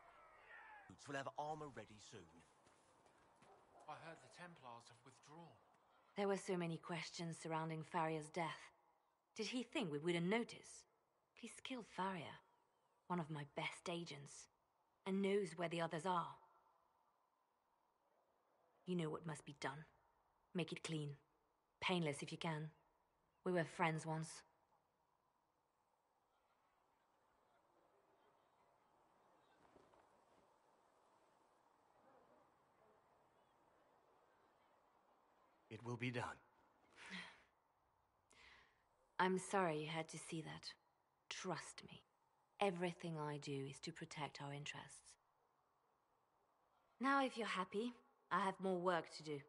will have armor ready soon. I heard the Templars have withdrawn. There were so many questions surrounding Faria's death. Did he think we wouldn't notice? He's killed Faria, one of my best agents, and knows where the others are. You know what must be done. Make it clean. Painless if you can. We were friends once. It will be done. I'm sorry you had to see that. Trust me. Everything I do is to protect our interests. Now, if you're happy, I have more work to do.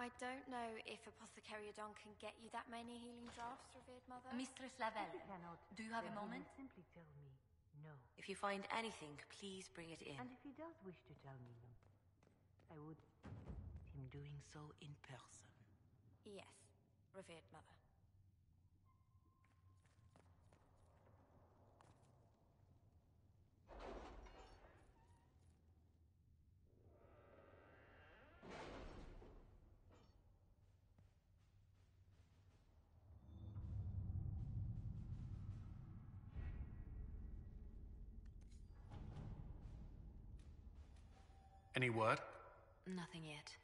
I don't know if Apothecary Adon can get you that many healing drafts, revered mother. Mistress Lavelle, do you have a moment? Simply tell me no. If you find anything, please bring it in. And if he does wish to tell me no, I would him doing so in person. Yes, revered mother. Any word? Nothing yet.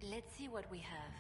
Let's see what we have.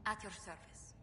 At your service.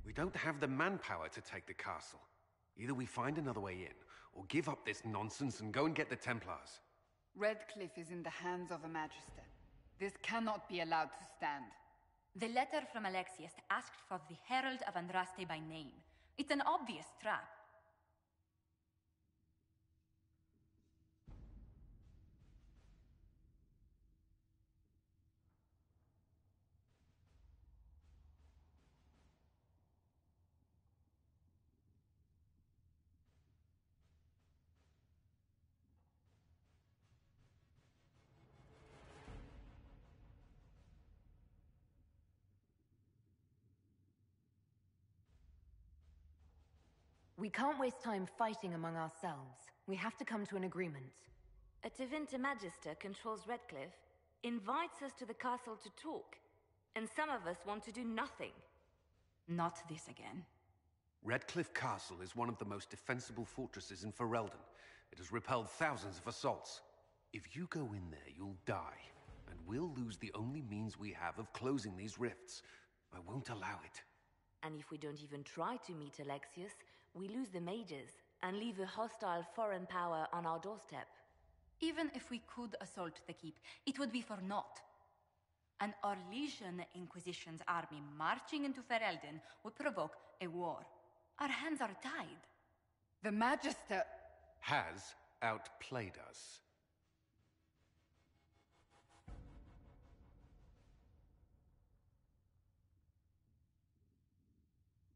We don't have the manpower to take the castle. Either we find another way in, or give up this nonsense and go and get the Templars. Redcliffe is in the hands of a Magister. This cannot be allowed to stand. The letter from Alexius asked for the Herald of Andraste by name. It's an obvious trap. We can't waste time fighting among ourselves. We have to come to an agreement. A Tevinter Magister controls Redcliffe, invites us to the castle to talk, and some of us want to do nothing. Not this again. Redcliffe Castle is one of the most defensible fortresses in Ferelden. It has repelled thousands of assaults. If you go in there, you'll die, and we'll lose the only means we have of closing these rifts. I won't allow it. And if we don't even try to meet Alexius, we lose the mages and leave a hostile foreign power on our doorstep. Even if we could assault the keep, it would be for naught. An Orlesian Inquisition's army marching into Ferelden would provoke a war. Our hands are tied. The Magister has outplayed us.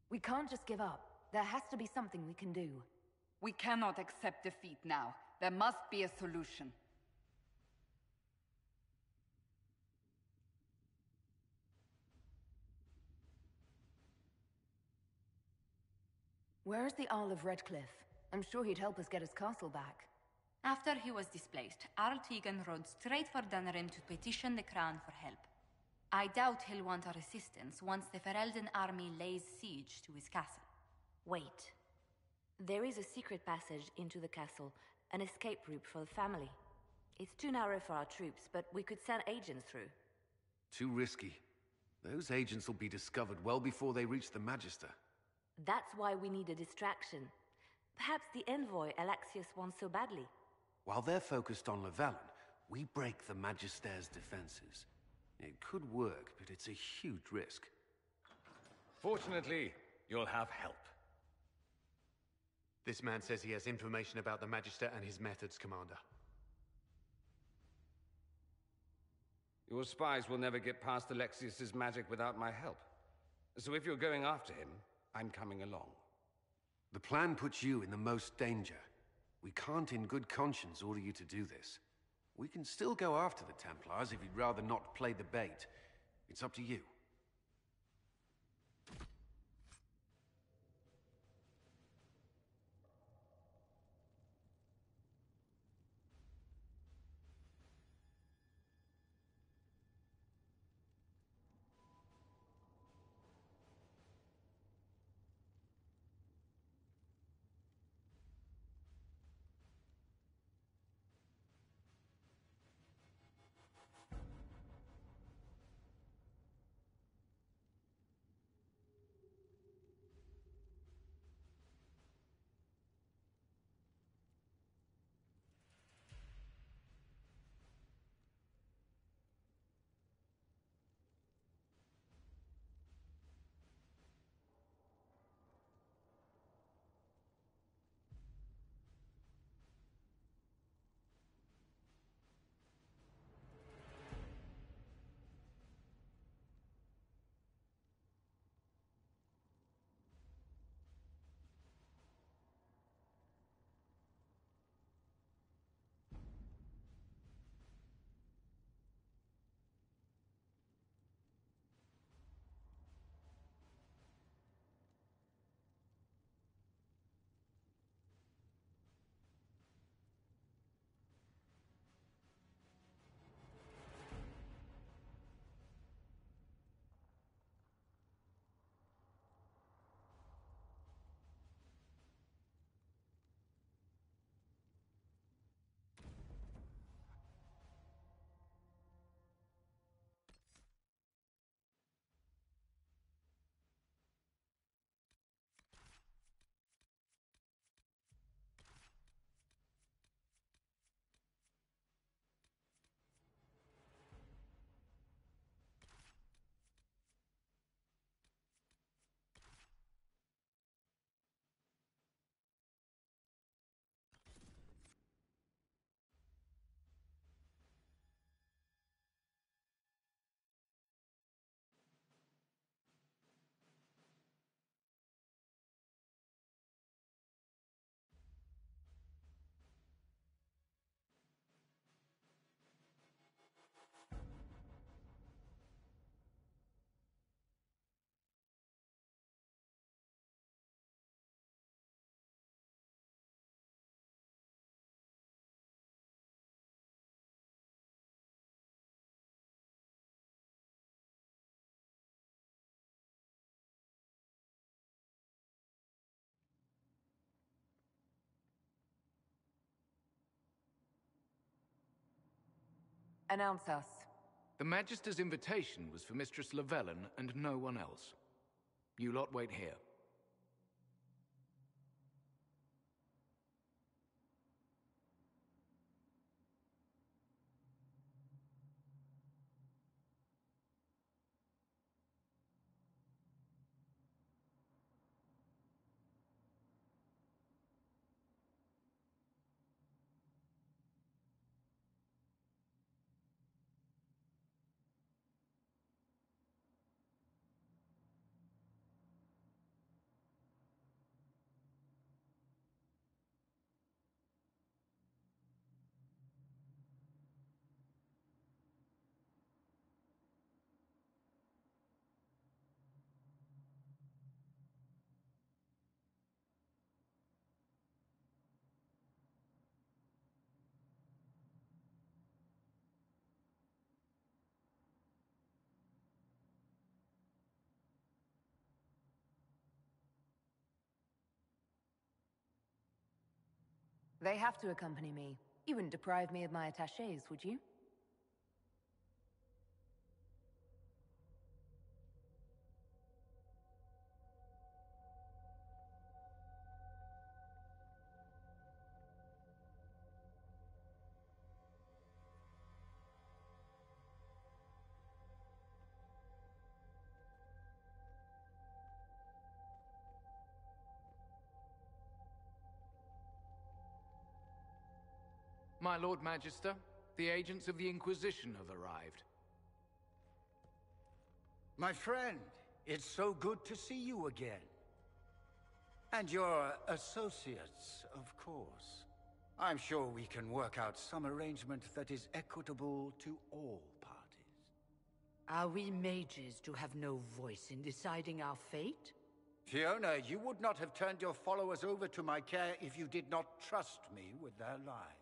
We can't just give up. There has to be something we can do. We cannot accept defeat now. There must be a solution. Where is the Earl of Redcliffe? I'm sure he'd help us get his castle back. After he was displaced, Arl Tegan rode straight for Dunrim to petition the Crown for help. I doubt he'll want our assistance once the Ferelden army lays siege to his castle. Wait. There is a secret passage into the castle, an escape route for the family. It's too narrow for our troops, but we could send agents through. Too risky. Those agents will be discovered well before they reach the Magister. That's why we need a distraction. Perhaps the envoy Alexius wants so badly. While they're focused on Llewellyn, we break the Magister's defenses. It could work, but it's a huge risk. Fortunately, you'll have help. This man says he has information about the Magister and his methods, Commander. Your spies will never get past Alexius's magic without my help. So if you're going after him, I'm coming along. The plan puts you in the most danger. We can't in good conscience order you to do this. We can still go after the Templars if you'd rather not play the bait. It's up to you. Announce us. The Magister's invitation was for Mistress Llewellyn and no one else. You lot wait here. They have to accompany me. You wouldn't deprive me of my attachés, would you? My Lord Magister, the agents of the Inquisition have arrived. My friend, it's so good to see you again. And your associates, of course. I'm sure we can work out some arrangement that is equitable to all parties. Are we mages to have no voice in deciding our fate? Fiona, you would not have turned your followers over to my care if you did not trust me with their lives.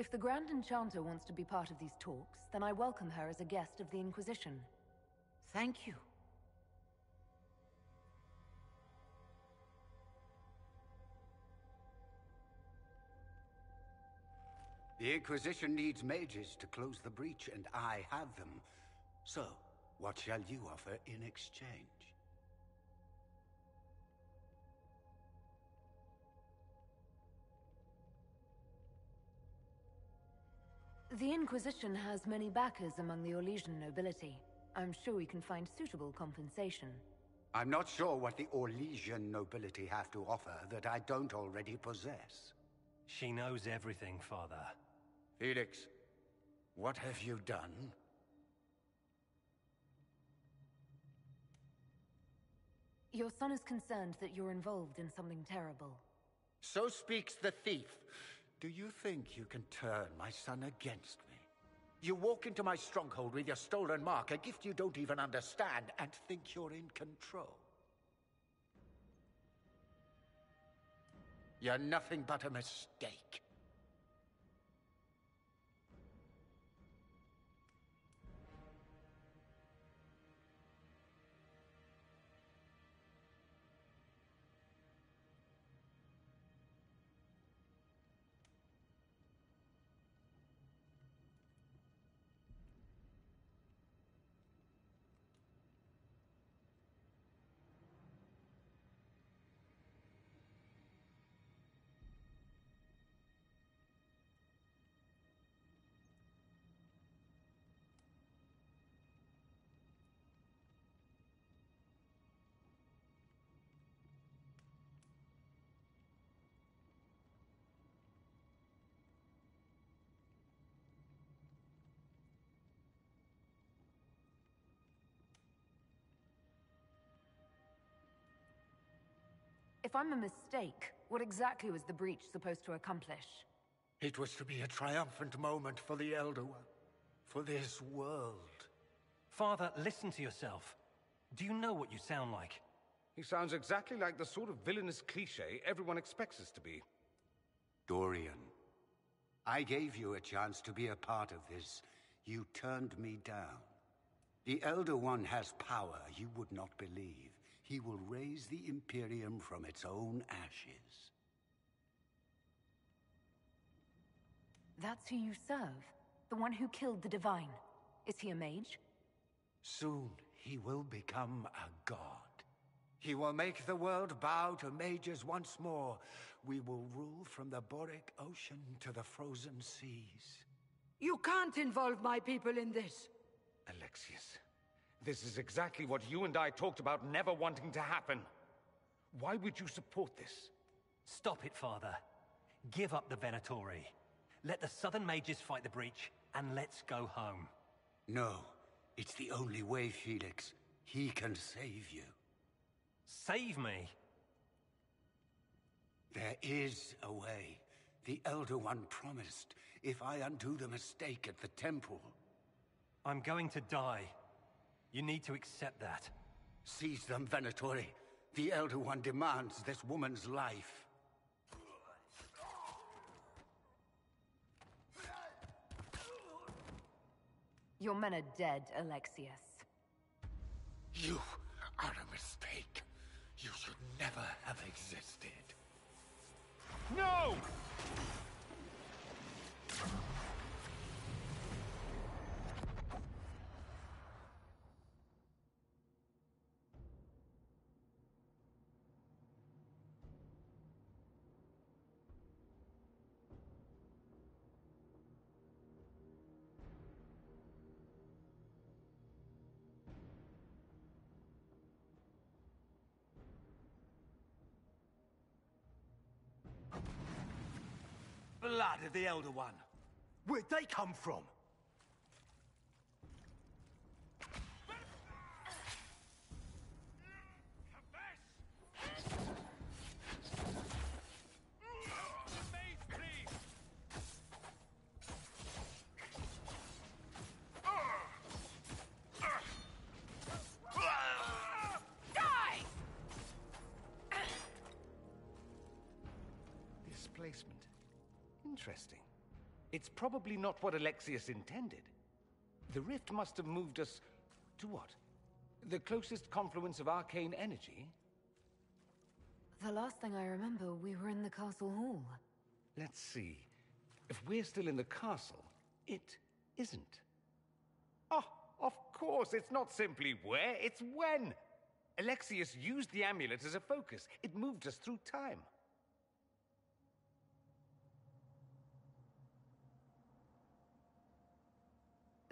If the Grand Enchanter wants to be part of these talks, then I welcome her as a guest of the Inquisition. Thank you. The Inquisition needs mages to close the breach, and I have them. So, what shall you offer in exchange? The Inquisition has many backers among the Orlesian nobility. I'm sure we can find suitable compensation. I'm not sure what the Orlesian nobility have to offer that I don't already possess. She knows everything, Father. Felix, what have you done? Your son is concerned that you're involved in something terrible. So speaks the thief. Do you think you can turn my son against me? You walk into my stronghold with your stolen mark, a gift you don't even understand, and think you're in control. You're nothing but a mistake. If I'm a mistake, what exactly was the breach supposed to accomplish? It was to be a triumphant moment for the Elder One. For this world. Father, listen to yourself. Do you know what you sound like? He sounds exactly like the sort of villainous cliché everyone expects us to be. Dorian, I gave you a chance to be a part of this. You turned me down. The Elder One has power you would not believe. He will raise the Imperium from its own ashes. That's who you serve? The one who killed the Divine? Is he a mage? Soon, he will become a god. He will make the world bow to mages once more. We will rule from the Boric Ocean to the frozen seas. You can't involve my people in this. Alexius, this is exactly what you and I talked about never wanting to happen. Why would you support this? Stop it, Father. Give up the Venatori. Let the Southern Mages fight the breach, and let's go home. No, it's the only way, Felix. He can save you. Save me? There is a way. The Elder One promised, if I undo the mistake at the temple. I'm going to die. You need to accept that. Seize them, Venatori. The Elder One demands this woman's life. Your men are dead, Alexius. You are a mistake. You should never have existed. No! Blood of the Elder One. Where'd they come from? Displacement. Interesting. It's probably not what Alexius intended. The rift must have moved us to what? The closest confluence of arcane energy? The last thing I remember, we were in the castle hall. Let's see. If we're still in the castle, it isn't. Oh, of course, it's not simply where, it's when. Alexius used the amulet as a focus. It moved us through time.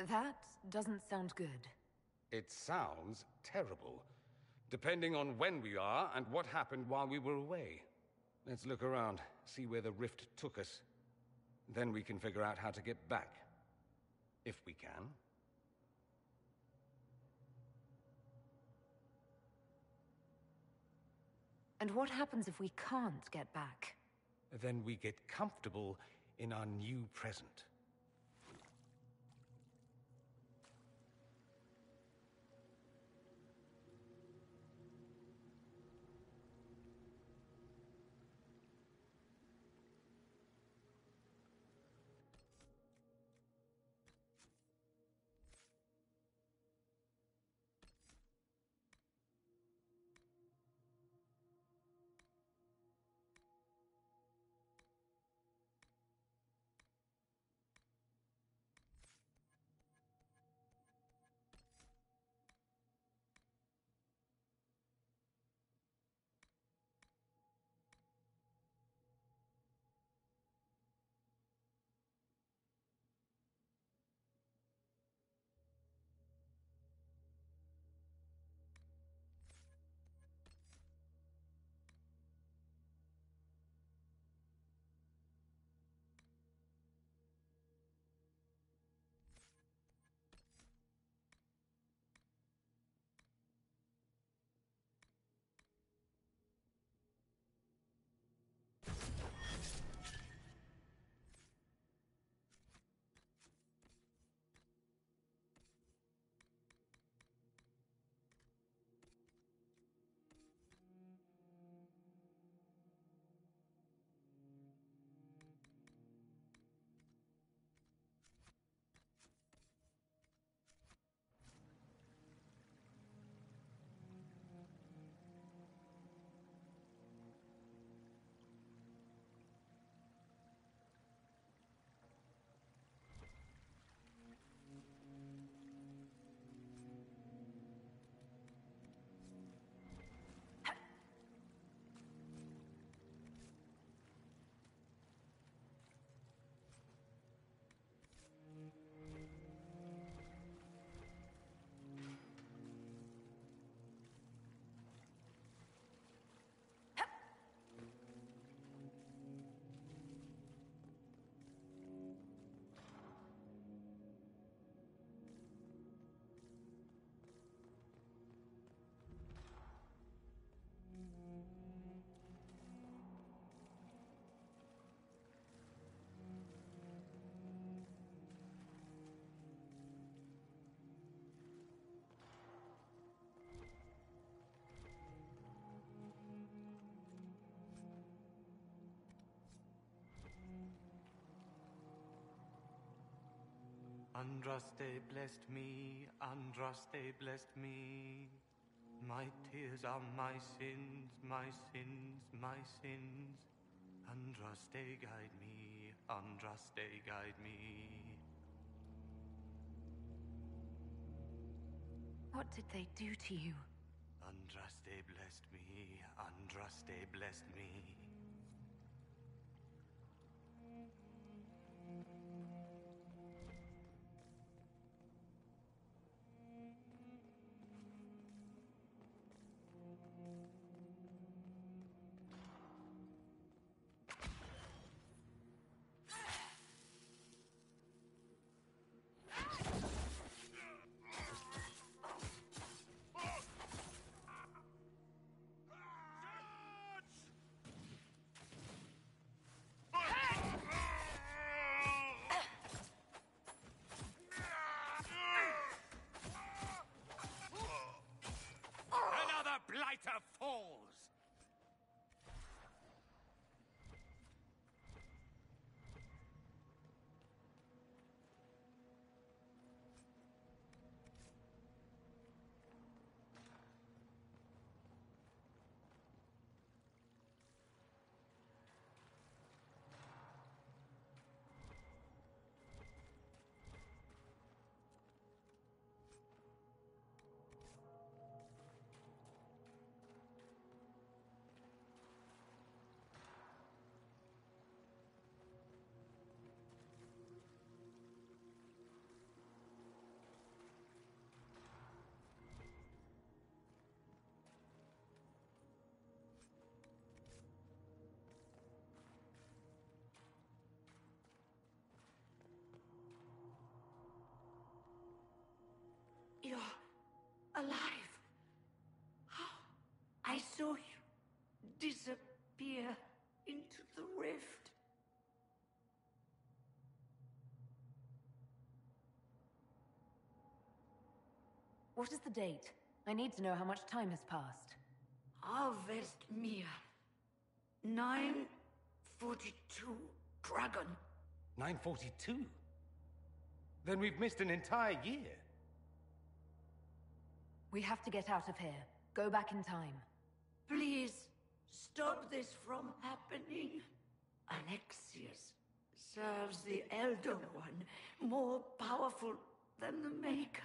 That doesn't sound good. It sounds terrible. Depending on when we are and what happened while we were away. Let's look around, see where the rift took us. Then we can figure out how to get back. If we can. And what happens if we can't get back? Then we get comfortable in our new present. Andraste blessed me, Andraste blessed me. My tears are my sins, my sins, my sins. Andraste guide me, Andraste guide me. What did they do to you? Andraste blessed me, Andraste blessed me. You're alive. I saw you disappear into the rift. What is the date? I need to know how much time has passed. Harvest Mir. 942 Dragon. 942? Then we've missed an entire year. We have to get out of here. Go back in time. Please, stop this from happening. Alexius serves the Elder One, more powerful than the Maker.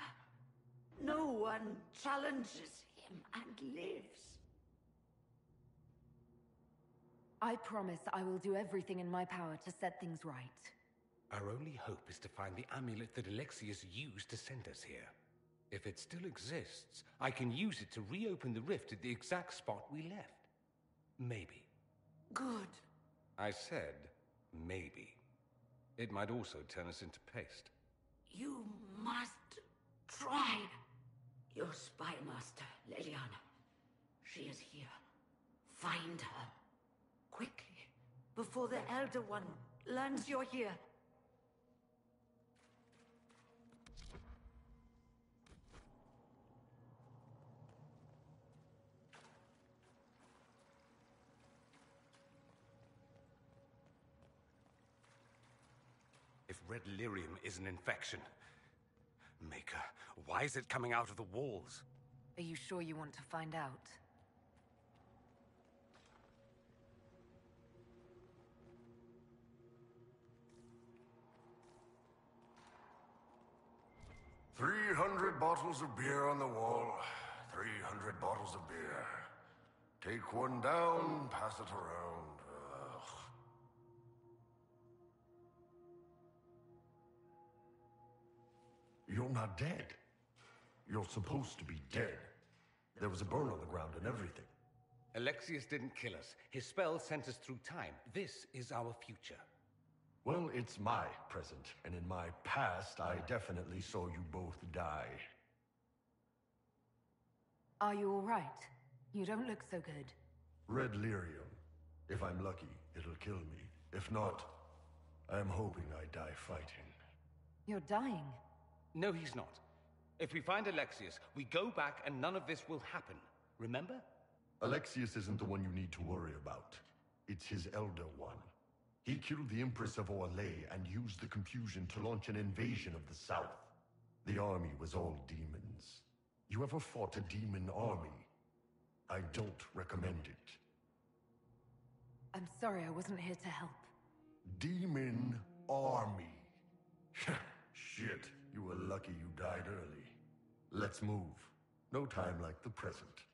No one challenges him and lives. I promise I will do everything in my power to set things right. Our only hope is to find the amulet that Alexius used to send us here. If it still exists, I can use it to reopen the rift at the exact spot we left. Maybe. Good. I said, maybe. It might also turn us into paste. You must try. Your spy master, Leliana. She is here. Find her. Quickly, before the Elder One learns you're here. If red lyrium is an infection... Maker, why is it coming out of the walls? Are you sure you want to find out? "300 bottles of beer on the wall. 300 bottles of beer. Take one down, pass it around. Ugh. You're not dead. You're supposed to be dead. There was a burn on the ground and everything. Alexius didn't kill us. His spell sent us through time. This is our future. Well, it's my present, and in my past, I definitely saw you both die. Are you all right? You don't look so good. Red lyrium. If I'm lucky, it'll kill me. If not, I'm hoping I die fighting. You're dying. No, he's not. If we find Alexius, we go back and none of this will happen. Remember? Alexius isn't the one you need to worry about. It's his Elder One. He killed the Empress of Orlais and used the confusion to launch an invasion of the South. The army was all demons. You ever fought a demon army? I don't recommend it. I'm sorry I wasn't here to help. Demon army. Shit, you were lucky you died early. Let's move. No time like the present.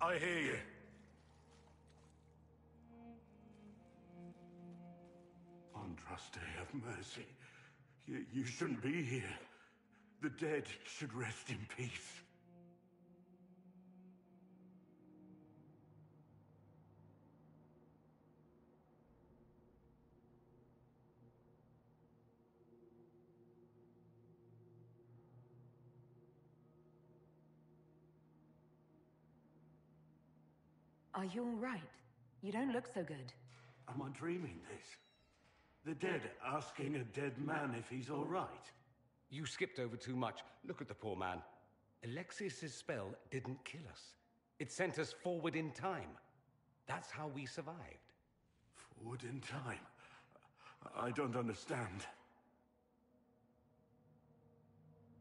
I hear you. Andraste, have mercy. You shouldn't be here. The dead should rest in peace. Are you all right? You don't look so good. Am I dreaming this? The dead asking a dead man if he's all right? You skipped over too much. Look at the poor man. Alexius's spell didn't kill us. It sent us forward in time. That's how we survived. Forward in time? I don't understand.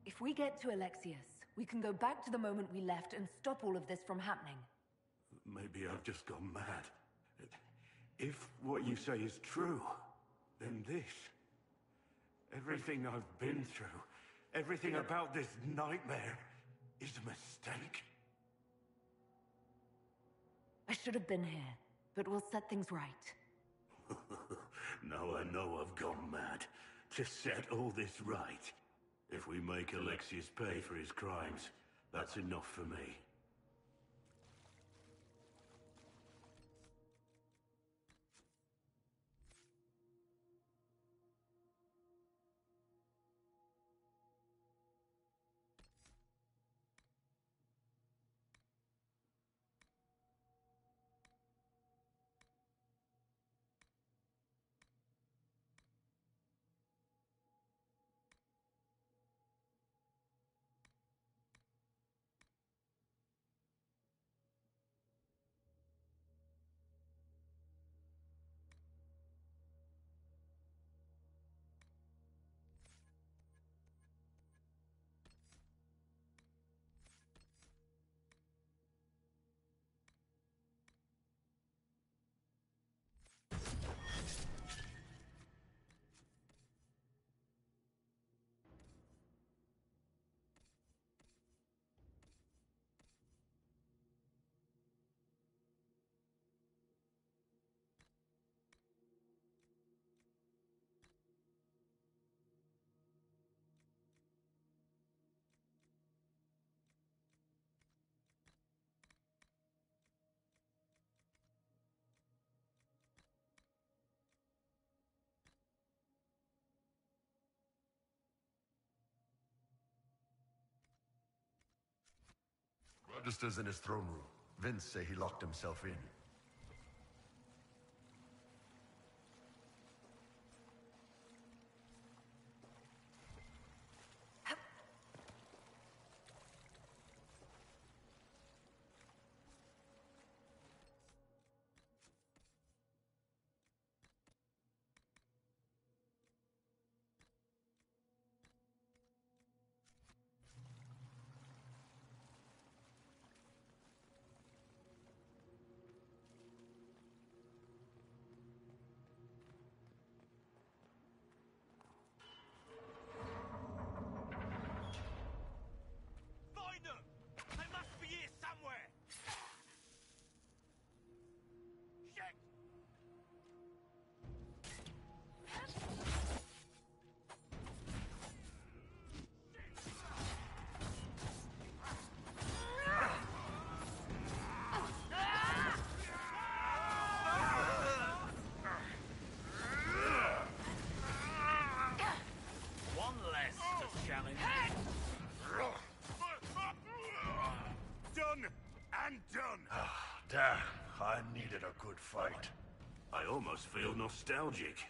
If we get to Alexius, we can go back to the moment we left and stop all of this from happening. Maybe I've just gone mad. If what you say is true, then this... everything I've been through, everything about this nightmare, is a mistake. I should have been here, but we'll set things right. Now I know I've gone mad. To set all this right. If we make Alexius pay for his crimes, that's enough for me. Register's in his throne room. Vince say he locked himself in. Damn, I needed a good fight. I almost feel nostalgic.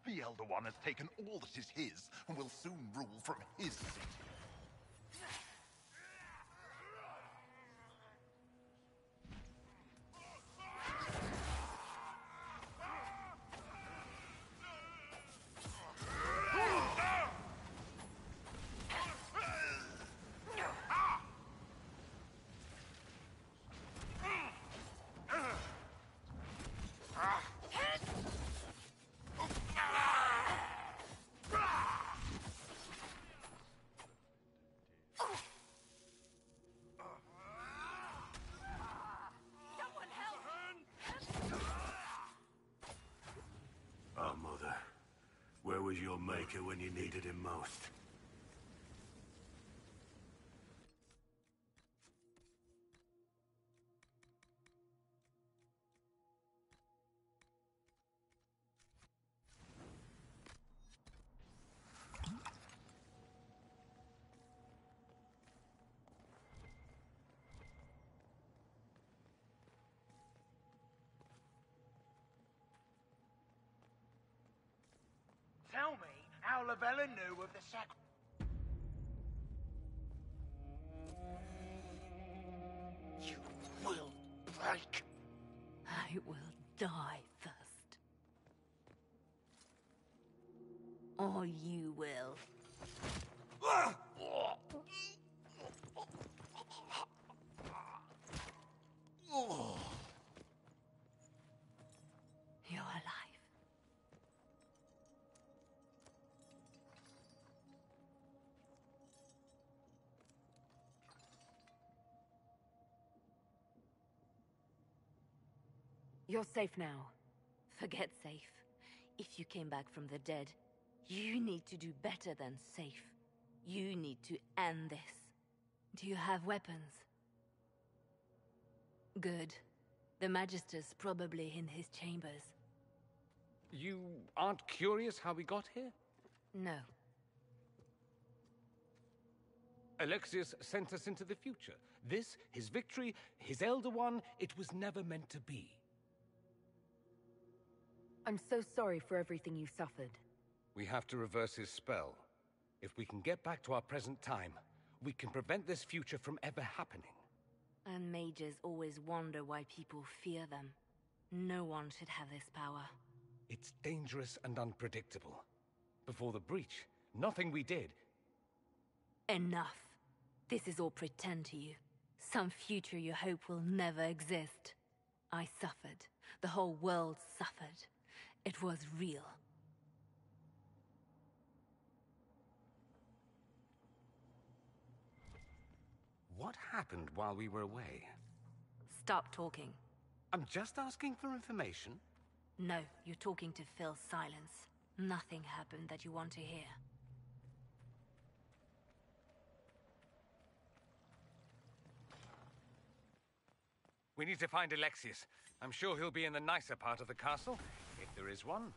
The Elder One has taken all that is his, and will soon rule from his seat. Our mother. Where was your maker when you needed him most? Tell me how Lavella knew of the sacrifice. You will break. I will die first. Or you will. You're alive. You're safe now. Forget safe. If you came back from the dead, you need to do better than safe. You need to end this. Do you have weapons? Good. The Magister's probably in his chambers. You aren't curious how we got here? No. Alexius sent us into the future. This, his victory, his Elder One, it was never meant to be. I'm so sorry for everything you suffered. We have to reverse his spell. If we can get back to our present time, we can prevent this future from ever happening. And mages always wonder why people fear them. No one should have this power. It's dangerous and unpredictable. Before the breach, nothing we did. Enough. This is all pretend to you. Some future you hope will never exist. I suffered. The whole world suffered. It was real. What happened while we were away? Stop talking. I'm just asking for information. No, you're talking to fill silence. Nothing happened that you want to hear. We need to find Alexius. I'm sure he'll be in the nicer part of the castle, if there is one.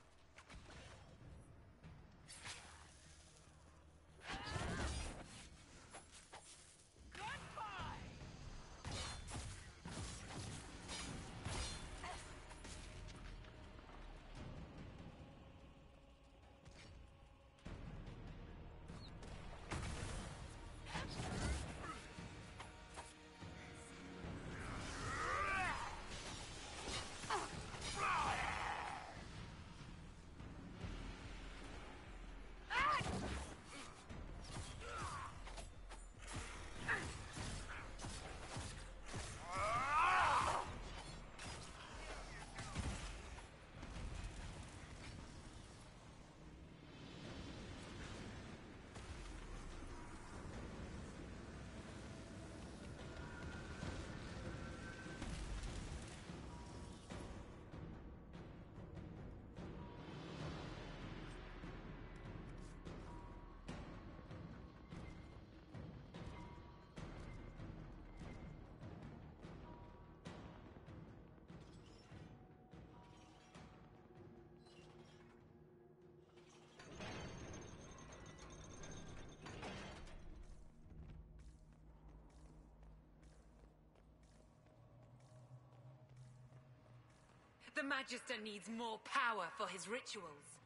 The Magister needs more power for his rituals.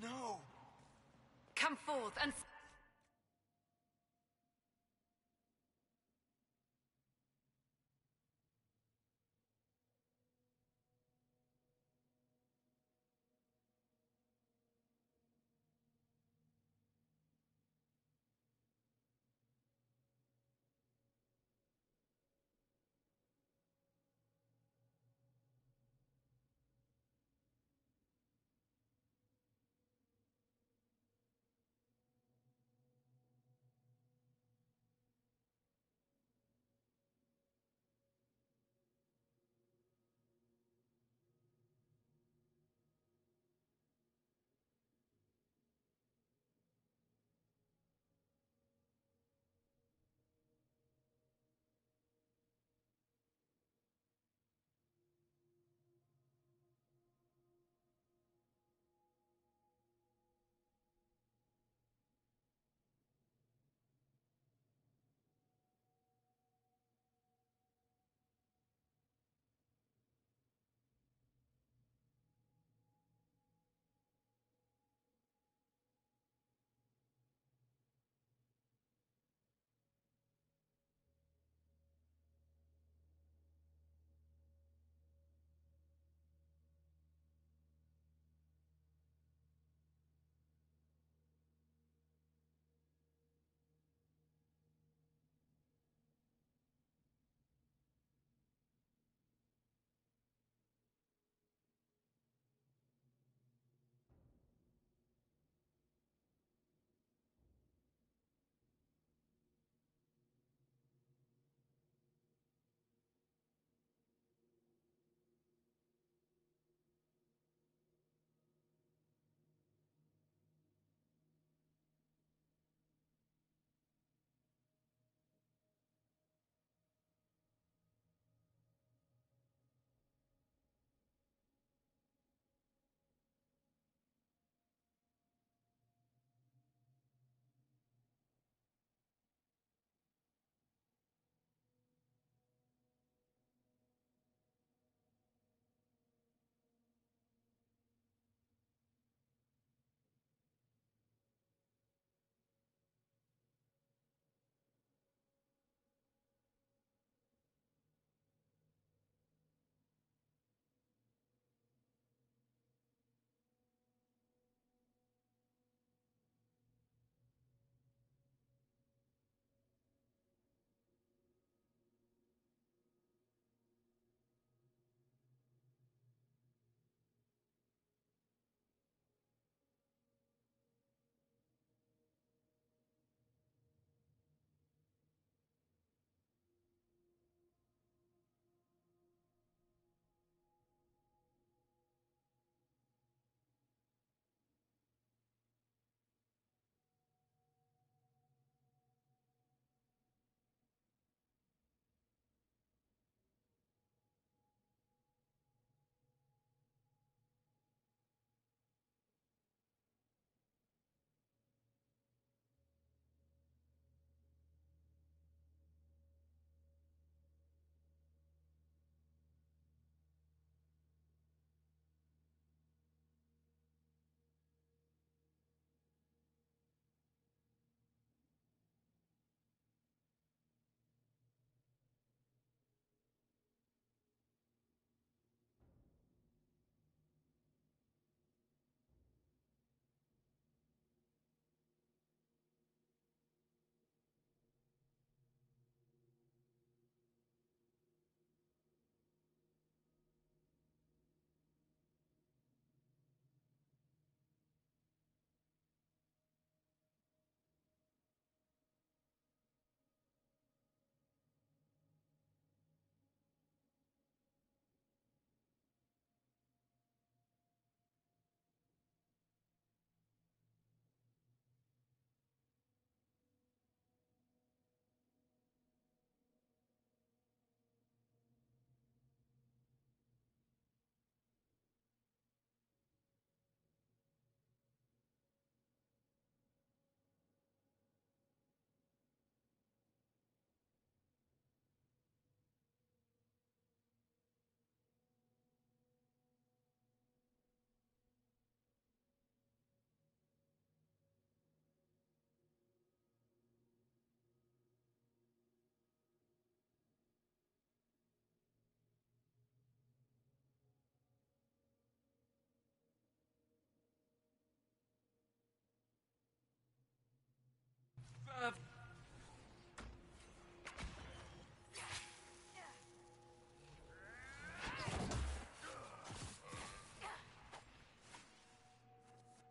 No! Come forth and...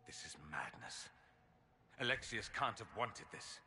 This is madness. Alexius can't have wanted this.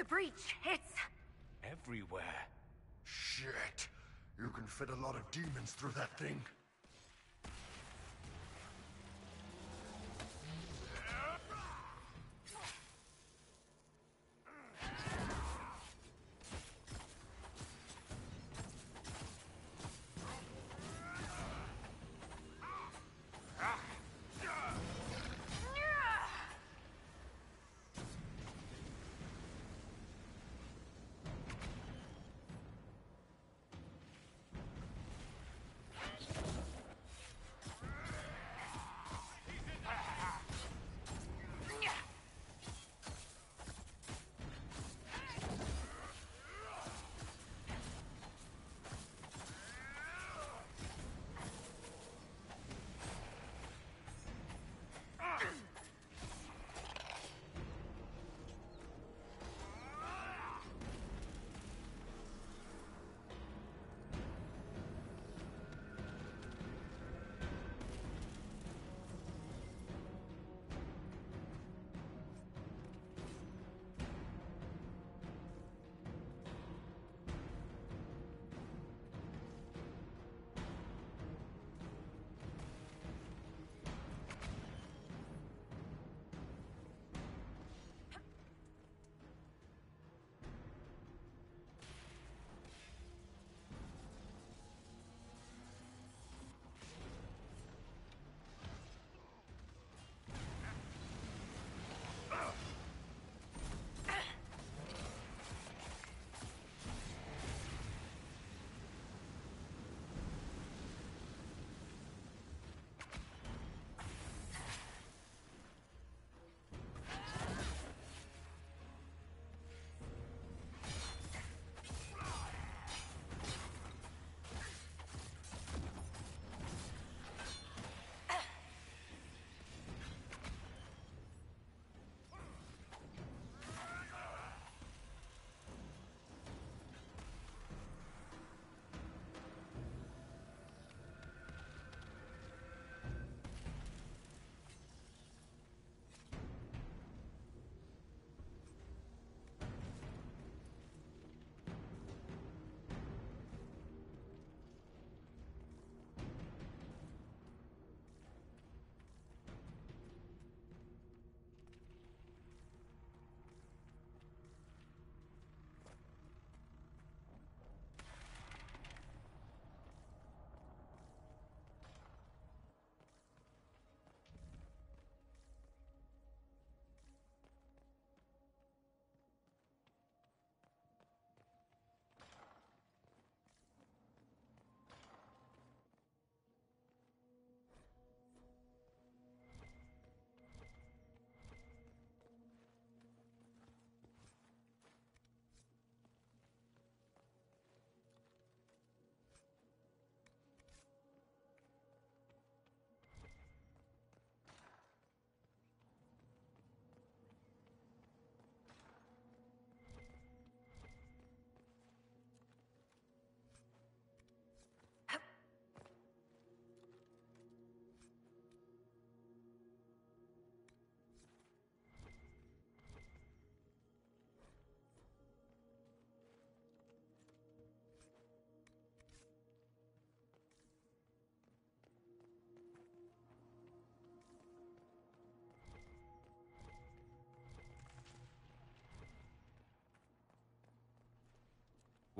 The breach, it's... Everywhere. Shit! You can fit a lot of demons through that thing.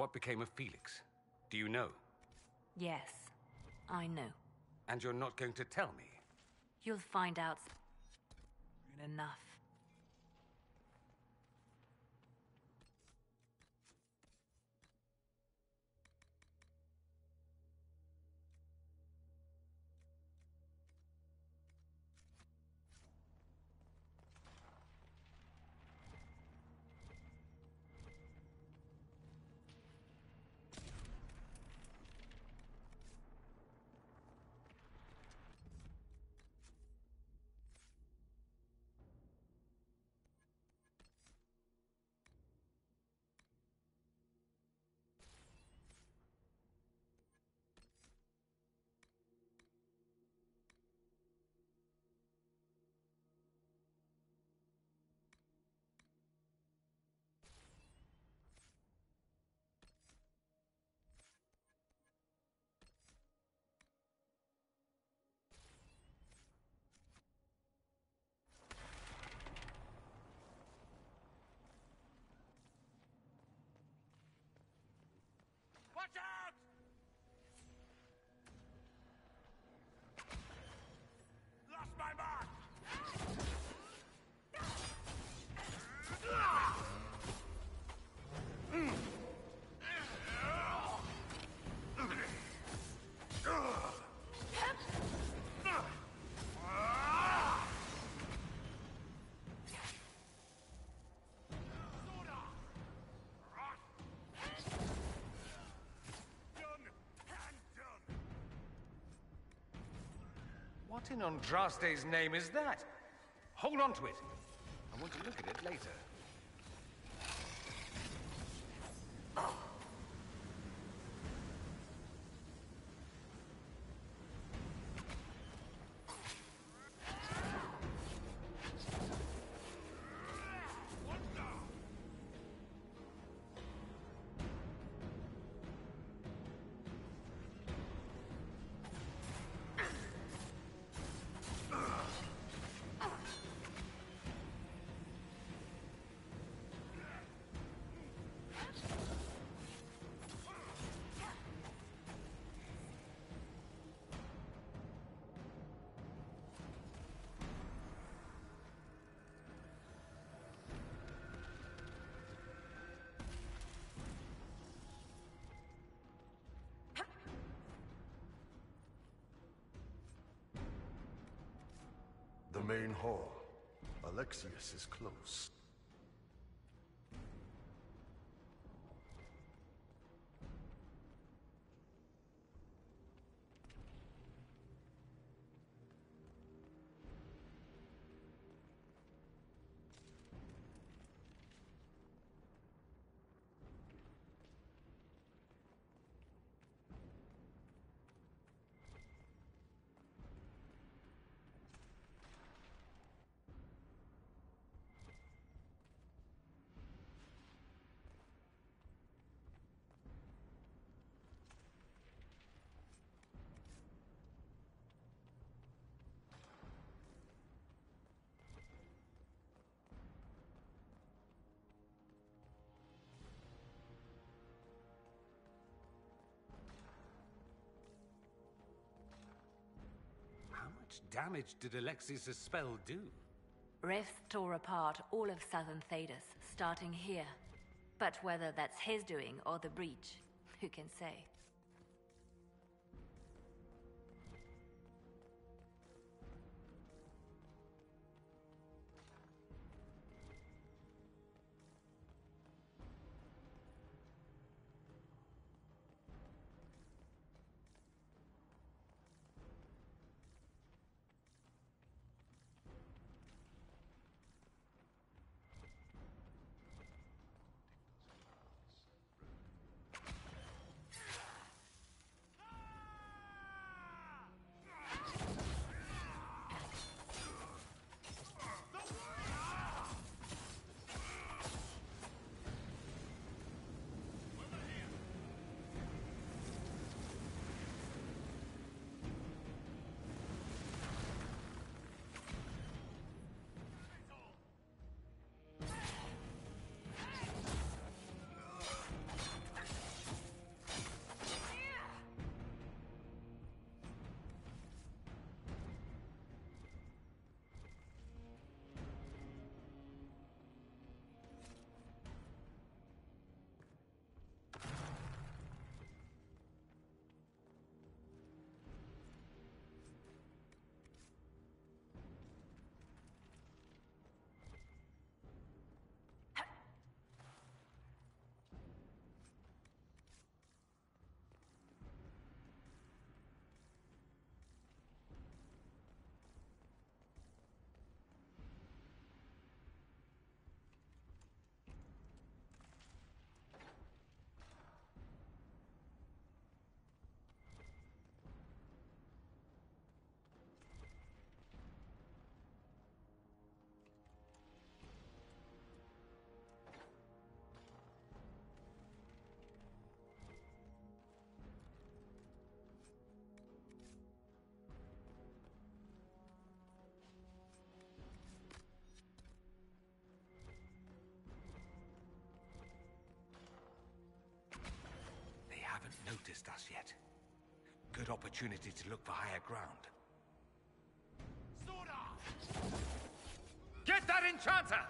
What became of Felix? Do you know? Yes, I know. And you're not going to tell me? You'll find out soon enough. Watch out! Lost my mark! What in Andraste's name is that? Hold on to it. I want to look at it later. The main hall. Alexius is close. How much damage did Alexius' spell do? Rifts tore apart all of southern Thedas, starting here. But whether that's his doing or the breach, who can say? yet. Good opportunity to look for higher ground. Get that enchanter!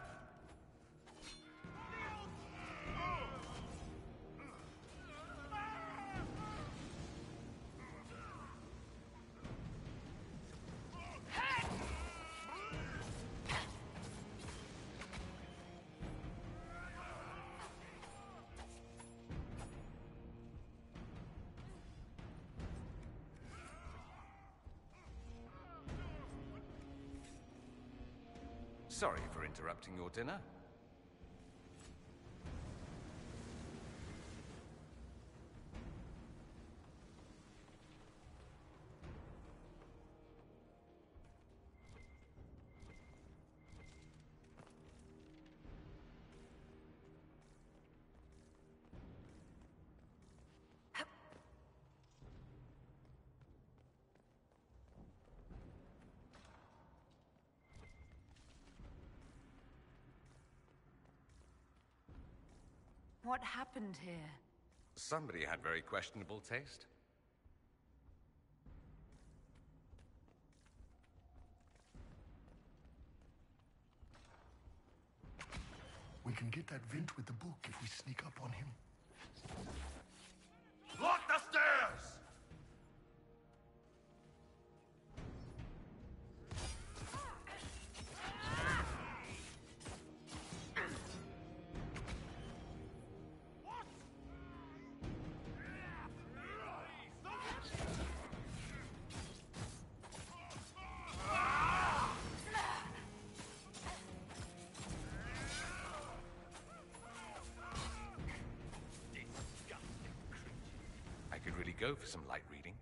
Sorry for interrupting your dinner. What happened here? Somebody had very questionable taste. We can get that Vint with the book if we sneak up on him. Lock the stairs! I could really go for some light reading.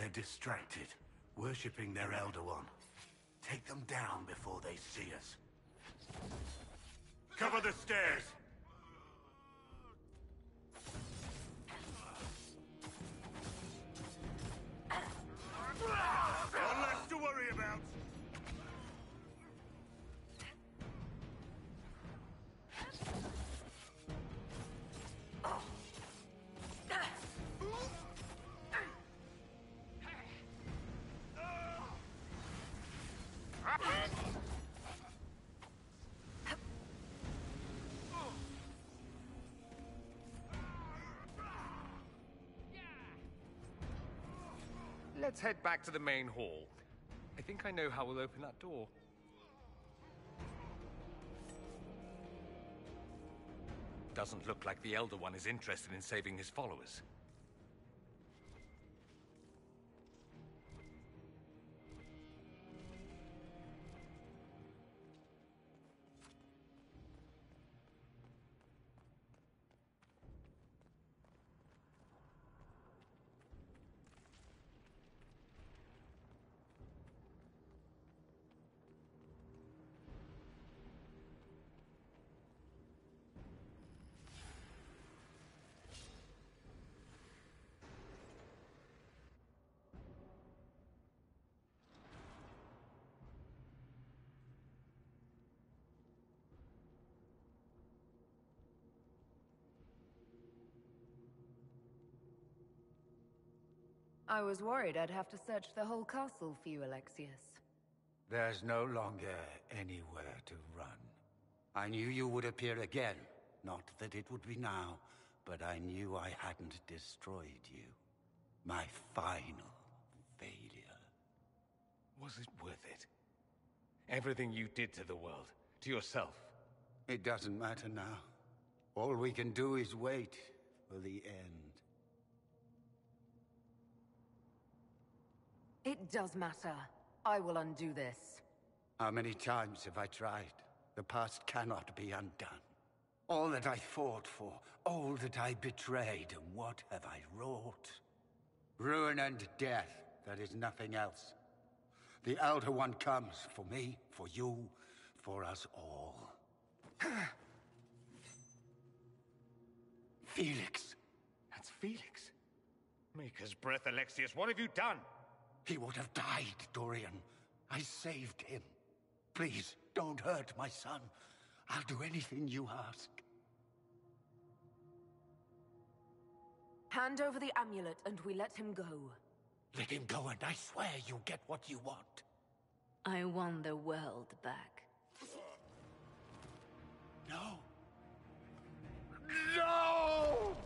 They're distracted, worshipping their Elder One. Take them down before they see us. Cover the stairs! One less to worry about! Let's head back to the main hall. I think I know how we'll open that door. Doesn't look like the Elder One is interested in saving his followers. I was worried I'd have to search the whole castle for you, Alexius. There's no longer anywhere to run. I knew you would appear again. Not that it would be now, but I knew I hadn't destroyed you. My final failure. Was it worth it? Everything you did to the world, to yourself. It doesn't matter now. All we can do is wait for the end. It does matter. I will undo this. How many times have I tried? The past cannot be undone. All that I fought for, all that I betrayed, and what have I wrought? Ruin and death, that is nothing else. The Elder One comes for me, for you, for us all. Felix. That's Felix. Maker's breath, Alexius, what have you done? He would have died, Dorian. I saved him. Please, don't hurt my son. I'll do anything you ask. Hand over the amulet and we let him go. Let him go and I swear you'll get what you want. I want the world back. No. No!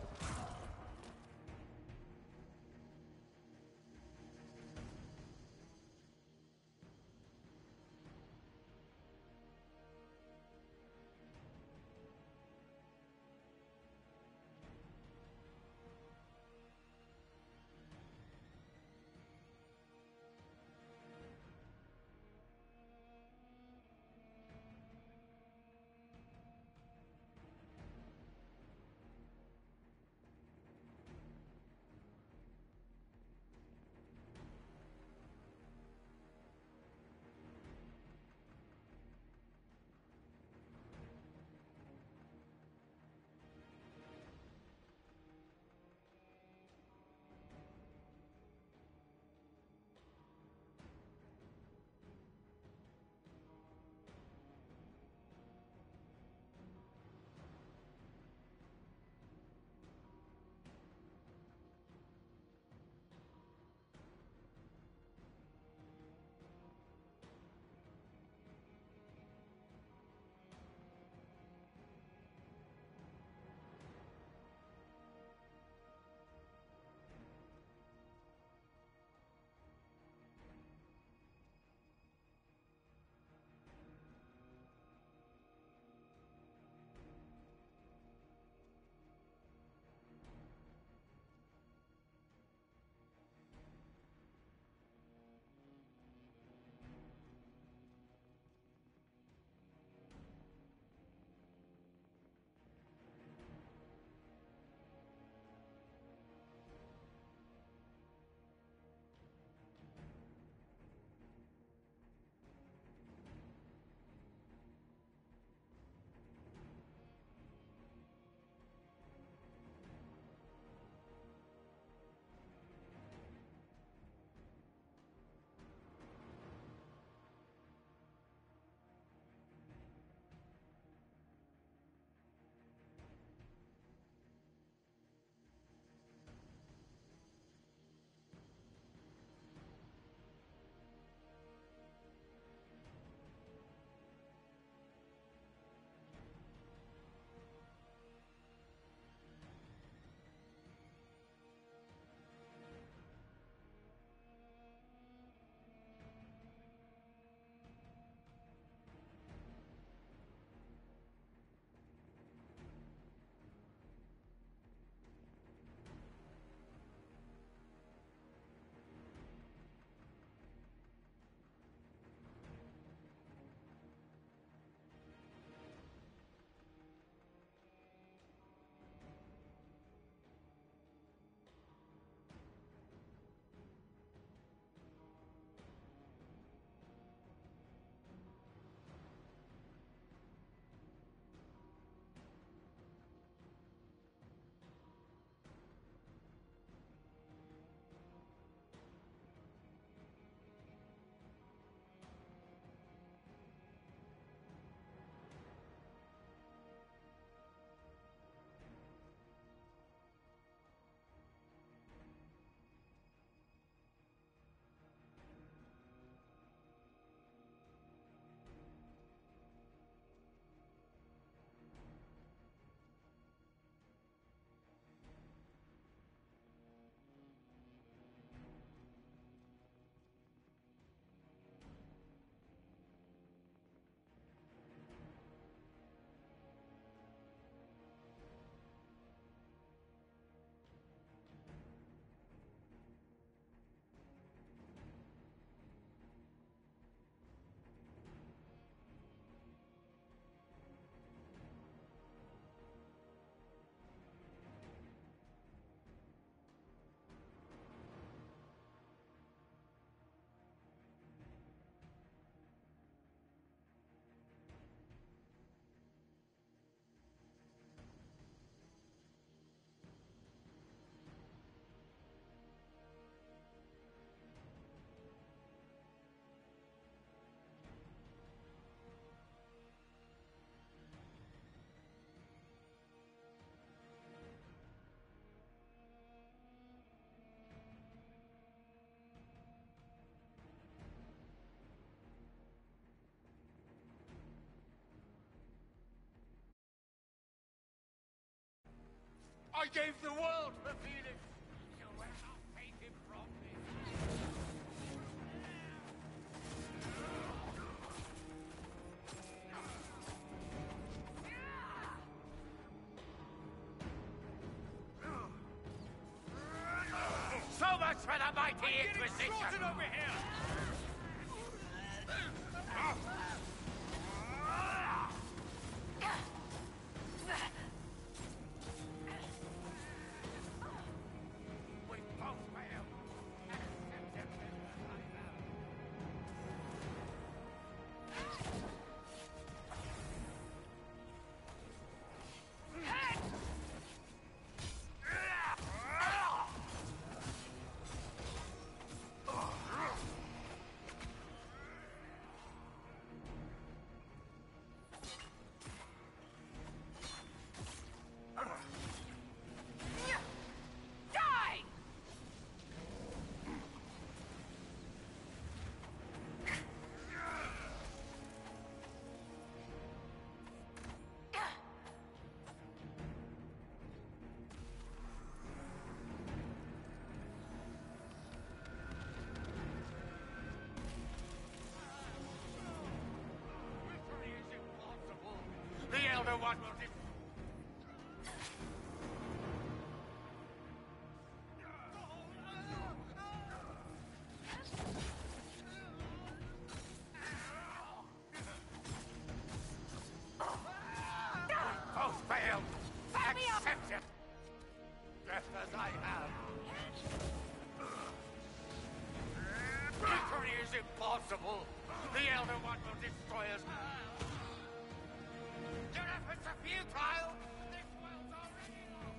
I gave the world for Felix. You will not take him from me. So much for the mighty Inquisition! Over here! We both failed. The Elder One will both failed. Accept it. Just as I have. Victory is impossible. The Elder One will destroy us. Your efforts are futile. This world's already lost.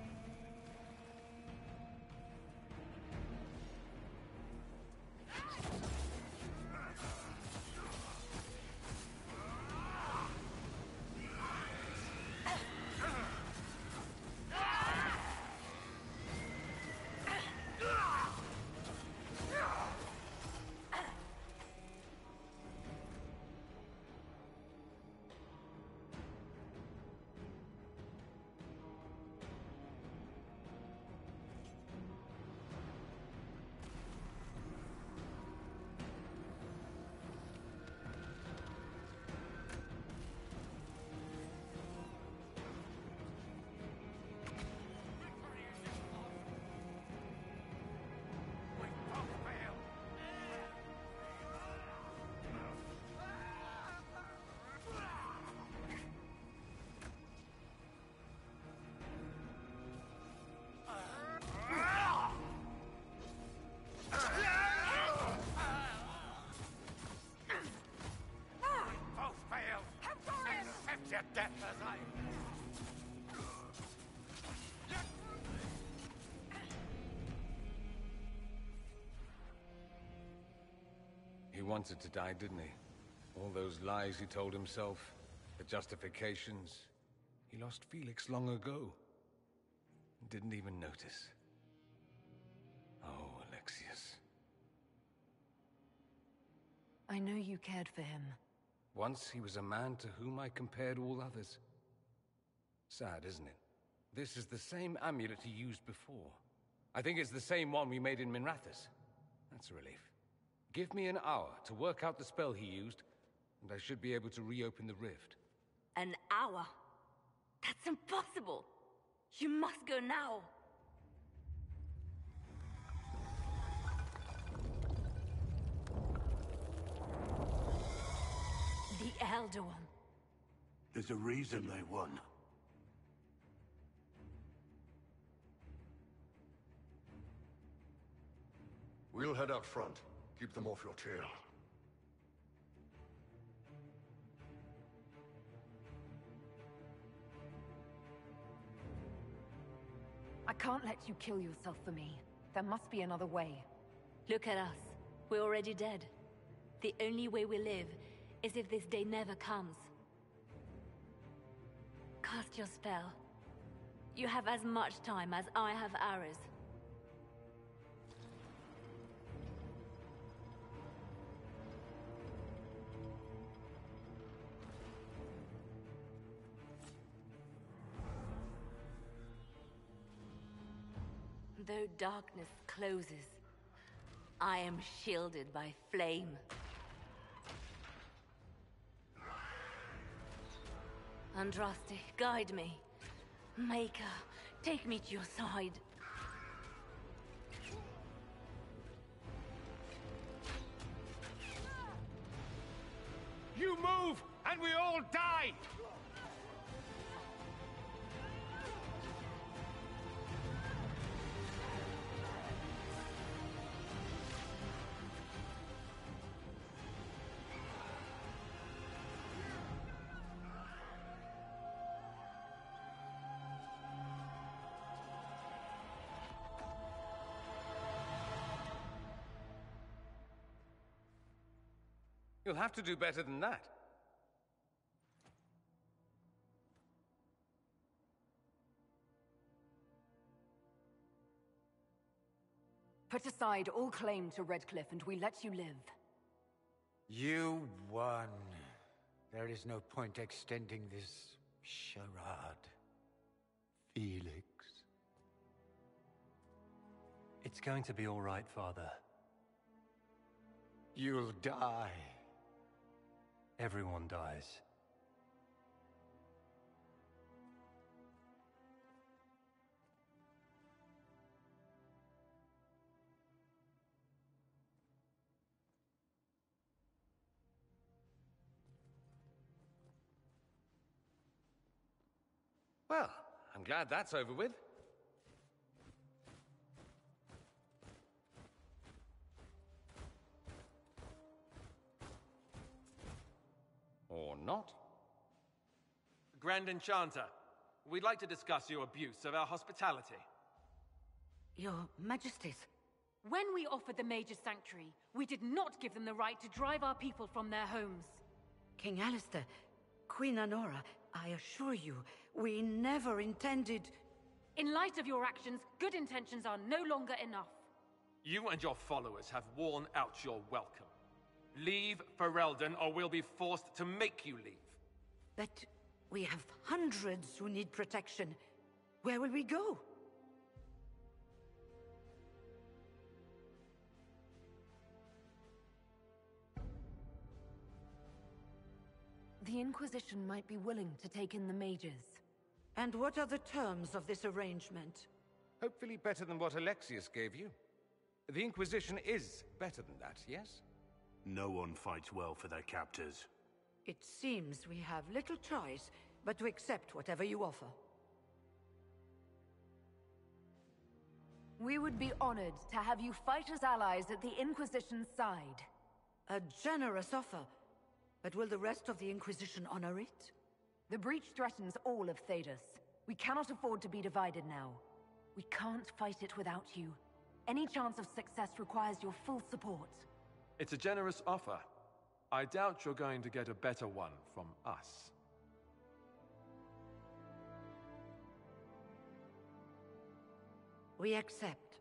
Your death as I... He wanted to die, didn't he? All those lies he told himself, the justifications. He lost Felix long ago. Didn't even notice. Oh, Alexius. I know you cared for him. Once he was a man to whom I compared all others. Sad, isn't it? This is the same amulet he used before. I think it's the same one we made in EmbersWrath's. That's a relief. Give me an hour to work out the spell he used, and I should be able to reopen the rift. An hour? That's impossible! You must go now! The Elder One. There's a reason they won. We'll head out front. Keep them off your tail. I can't let you kill yourself for me. There must be another way. Look at us. We're already dead. The only way we live is if this day never comes. Cast your spell. You have as much time as I have hours. Though darkness closes, I am shielded by flame. Andraste, guide me. Maker, take me to your side. You move, and we all die! You'll have to do better than that. Put aside all claim to Redcliffe and we let you live. You won. There is no point extending this charade. Felix. It's going to be all right, Father. You'll die. Everyone dies. Well, I'm glad that's over with. Or not. Grand Enchanter, we'd like to discuss your abuse of our hospitality. Your Majesties. When we offered the Mage's Sanctuary, we did not give them the right to drive our people from their homes. King Alistair, Queen Honora, I assure you, we never intended... In light of your actions, good intentions are no longer enough. You and your followers have worn out your welcome. Leave Ferelden, or we'll be forced to make you leave. But we have hundreds who need protection. Where will we go? The Inquisition might be willing to take in the mages. And what are the terms of this arrangement? Hopefully better than what Alexius gave you. The Inquisition is better than that, yes? No one fights well for their captors. It seems we have little choice but to accept whatever you offer. We would be honored to have you fight as allies at the Inquisition's side. A generous offer. But will the rest of the Inquisition honor it? The breach threatens all of Thedas. We cannot afford to be divided now. We can't fight it without you. Any chance of success requires your full support. It's a generous offer. I doubt you're going to get a better one from us. We accept.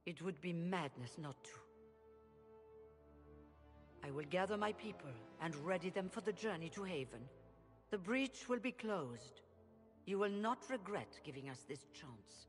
It would be madness not to. I will gather my people and ready them for the journey to Haven. The breach will be closed. You will not regret giving us this chance.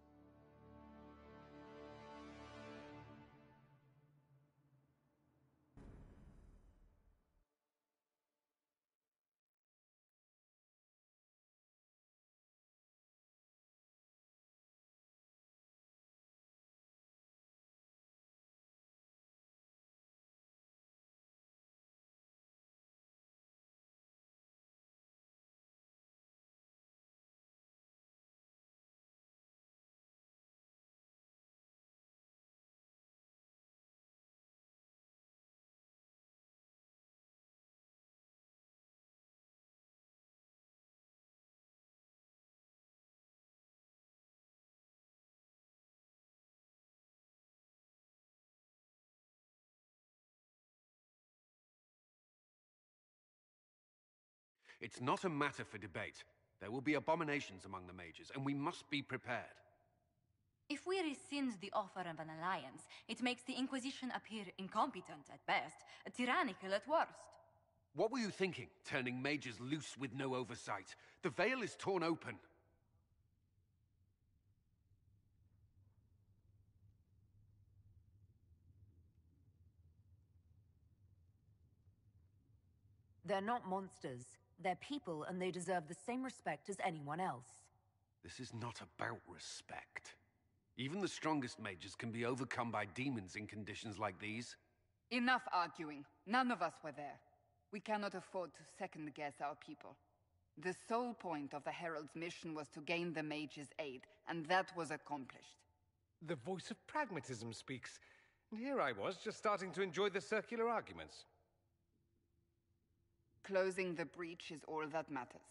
It's not a matter for debate. There will be abominations among the mages, and we must be prepared. If we rescind the offer of an alliance, it makes the Inquisition appear incompetent at best, tyrannical at worst. What were you thinking, turning mages loose with no oversight? The veil is torn open. They're not monsters. They're people, and they deserve the same respect as anyone else. This is not about respect. Even the strongest mages can be overcome by demons in conditions like these. Enough arguing. None of us were there. We cannot afford to second-guess our people. The sole point of the Herald's mission was to gain the mage's aid, and that was accomplished. The voice of pragmatism speaks. And here I was, just starting to enjoy the circular arguments. Closing the breach is all that matters.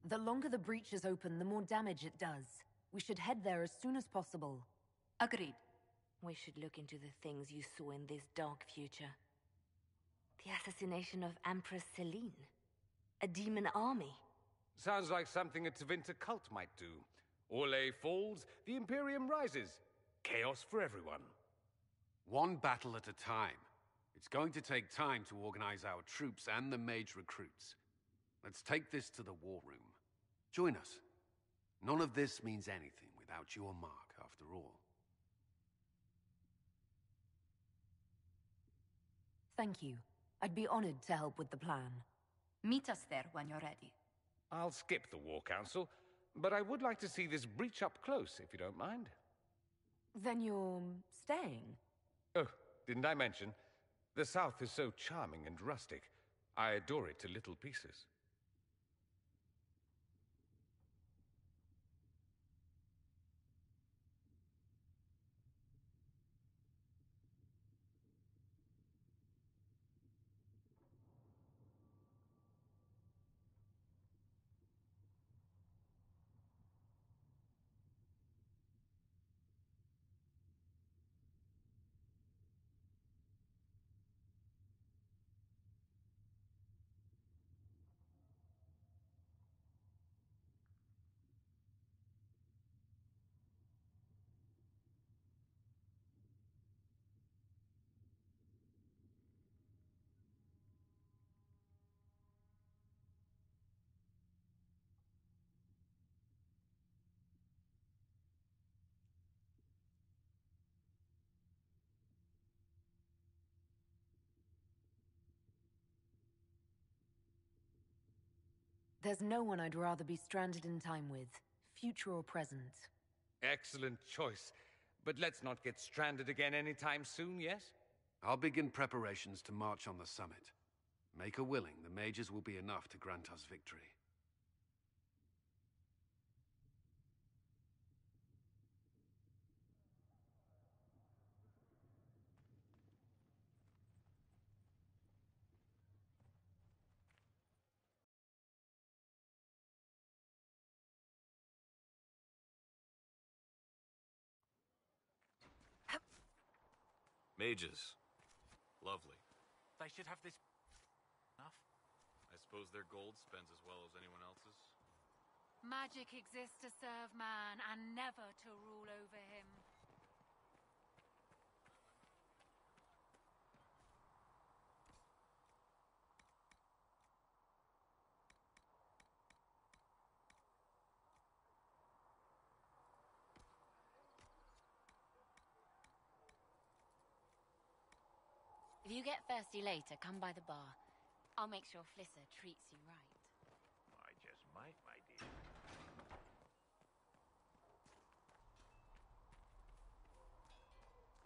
The longer the breach is open, the more damage it does. We should head there as soon as possible. Agreed. We should look into the things you saw in this dark future. The assassination of Empress Celine. A demon army. Sounds like something a Tevinter cult might do. Orlais falls, the Imperium rises. Chaos for everyone. One battle at a time. It's going to take time to organize our troops and the mage recruits. Let's take this to the war room. Join us. None of this means anything without your mark, after all. Thank you. I'd be honored to help with the plan. Meet us there when you're ready. I'll skip the War Council, but I would like to see this breach up close, if you don't mind. Then you're staying? Oh, didn't I mention? The South is so charming and rustic. I adore it to little pieces. There's no one I'd rather be stranded in time with, future or present. Excellent choice. But let's not get stranded again anytime soon, yes? I'll begin preparations to march on the summit. Make her willing, the mages will be enough to grant us victory. Mages. Lovely. They should have this enough. I suppose their gold spends as well as anyone else's. Magic exists to serve man and never to rule over him. If you get thirsty later, come by the bar. I'll make sure Flissa treats you right. I just might, my dear.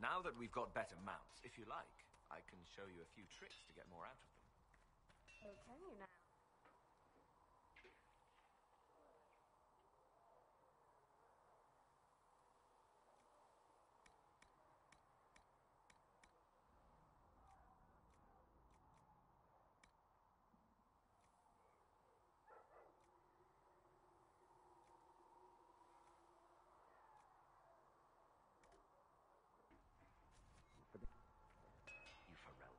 Now that we've got better mounts, if you like, I can show you a few tricks to get more out of them. Oh, can you now? You Pharrell.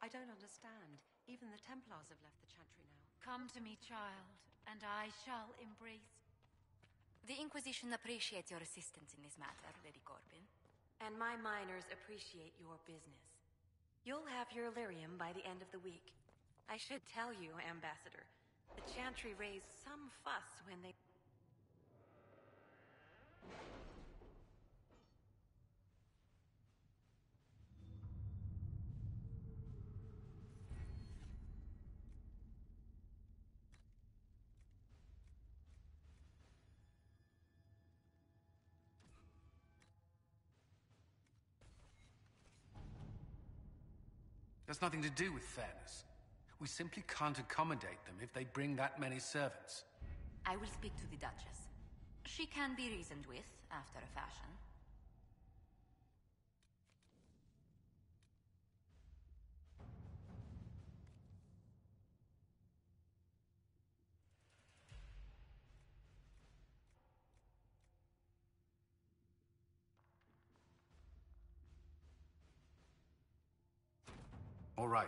I don't understand. Even the Templars have left the Chantry now. Come to me, child, and I shall embrace. The Inquisition appreciates your assistance in this matter, Lady Corbin. And my miners appreciate your business. You'll have your lyrium by the end of the week. I should tell you, Ambassador, the Chantry raised some fuss when they... That's nothing to do with fairness. We simply can't accommodate them if they bring that many servants. I will speak to the Duchess. She can be reasoned with, after a fashion. All right.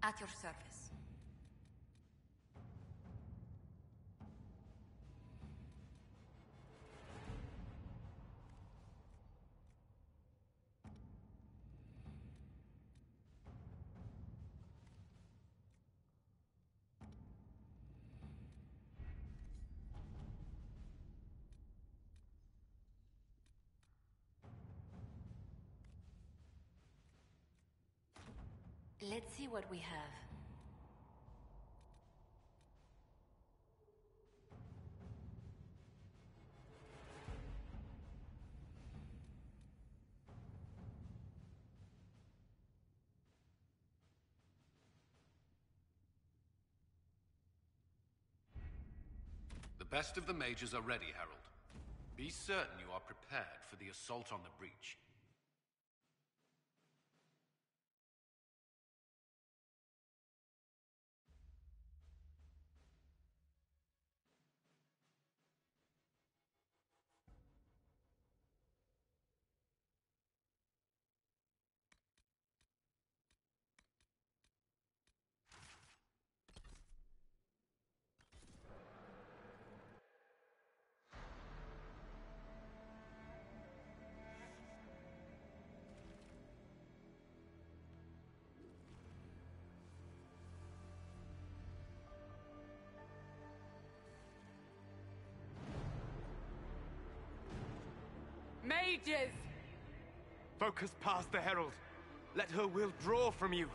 At your service. Let's see what we have. The best of the mages are ready, Herald. Be certain you are prepared for the assault on the breach. Mages! Focus past the Herald. Let her will draw from you.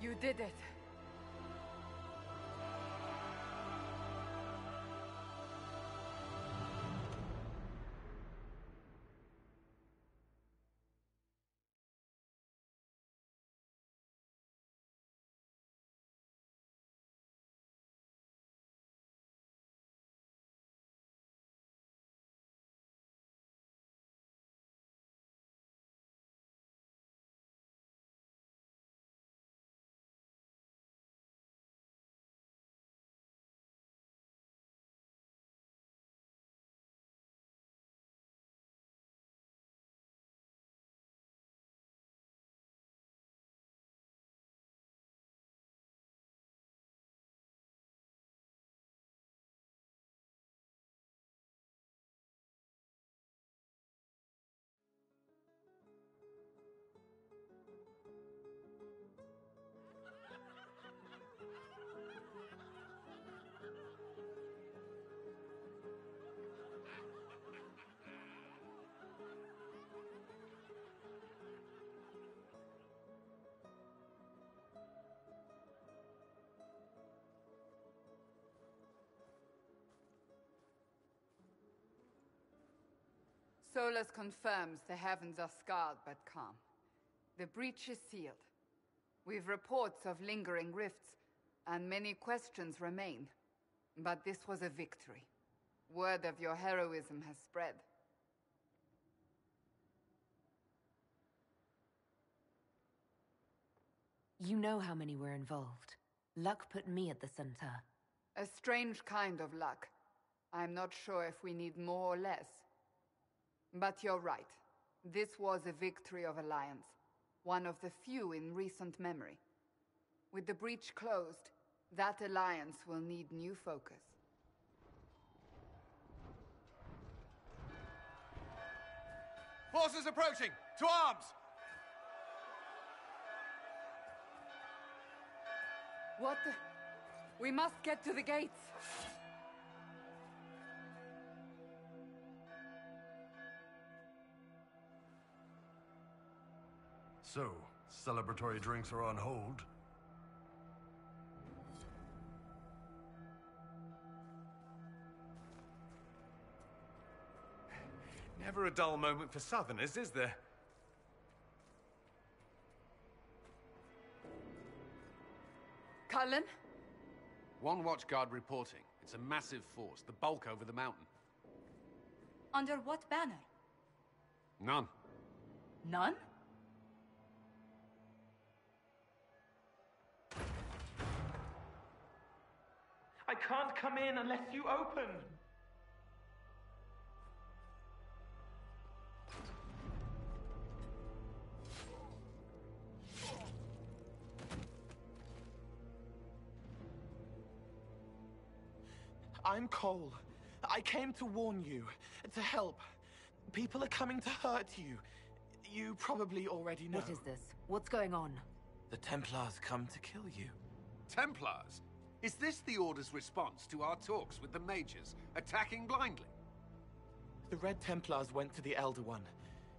You did it. Solus confirms the heavens are scarred but calm. The breach is sealed. We've reports of lingering rifts, and many questions remain. But this was a victory. Word of your heroism has spread. You know how many were involved. Luck put me at the center. A strange kind of luck. I'm not sure if we need more or less. But you're right. This was a victory of Alliance. One of the few in recent memory. With the breach closed, that alliance will need new focus. Forces approaching! To arms! What the... We must get to the gates! So, celebratory drinks are on hold? Never a dull moment for Southerners, is there? Cullen? One watchguard reporting. It's a massive force, the bulk over the mountain. Under what banner? None. None? I can't come in unless you open! I'm Cole. I came to warn you, to help. People are coming to hurt you. You probably already know. What is this? What's going on? The Templars come to kill you. Templars? Is this the Order's response to our talks with the mages, attacking blindly? The Red Templars went to the Elder One.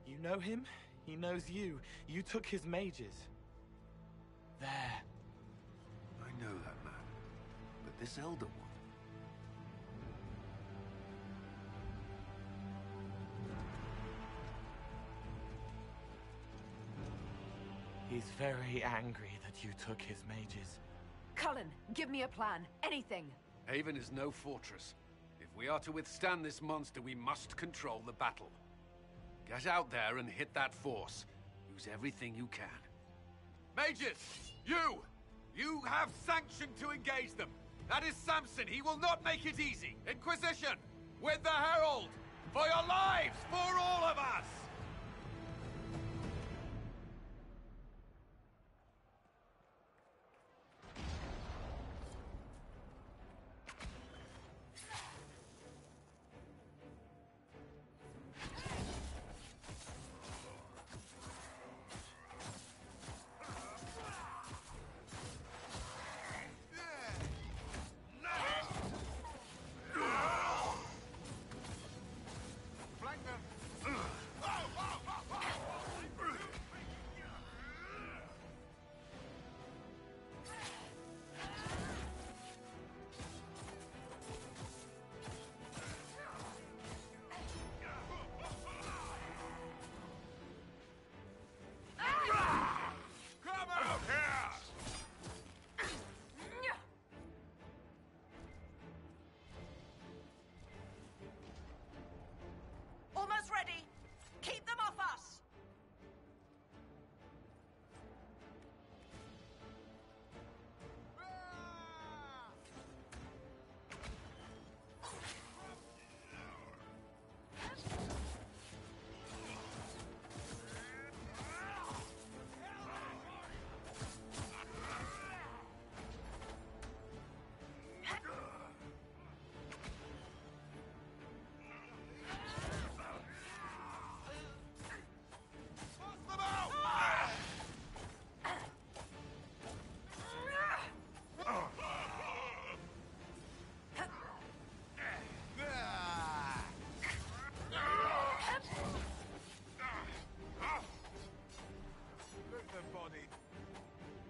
You know him? He knows you. You took his mages. There. I know that man. But this Elder One... He's very angry that you took his mages. Cullen, give me a plan. Anything. Haven is no fortress. If we are to withstand this monster, we must control the battle. Get out there and hit that force. Use everything you can. Mages! You! You have sanction to engage them! That is Samson! He will not make it easy! Inquisition! With the Herald! For your lives! For all of us! Almost ready. Keep them off us.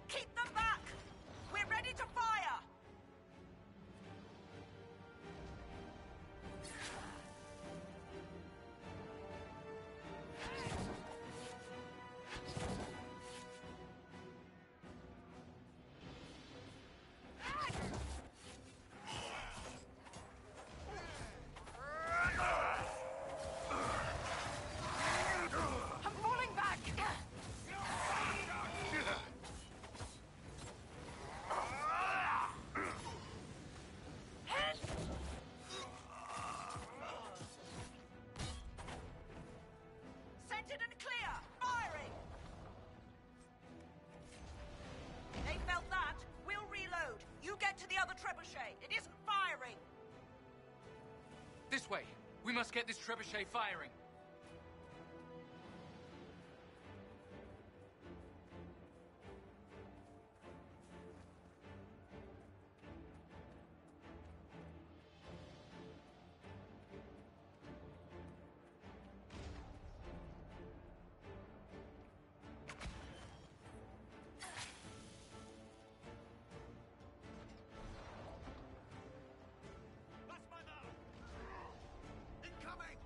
Keep them back! We're ready to fire! I'm falling back! Centered and clear! Firing! They felt that. We'll reload. You get to the other trebuchet. It isn't firing. This way. We must get this trebuchet firing. Incoming!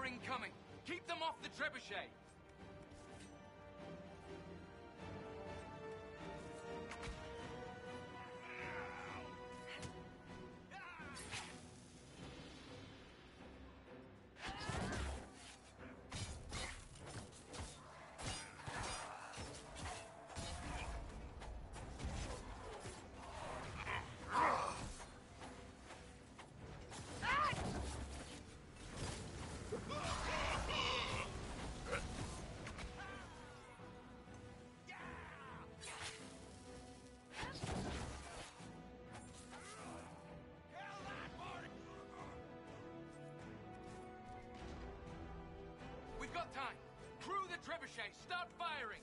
More incoming! Keep them off the trebuchet! We've got time! Crew the trebuchet! Start firing!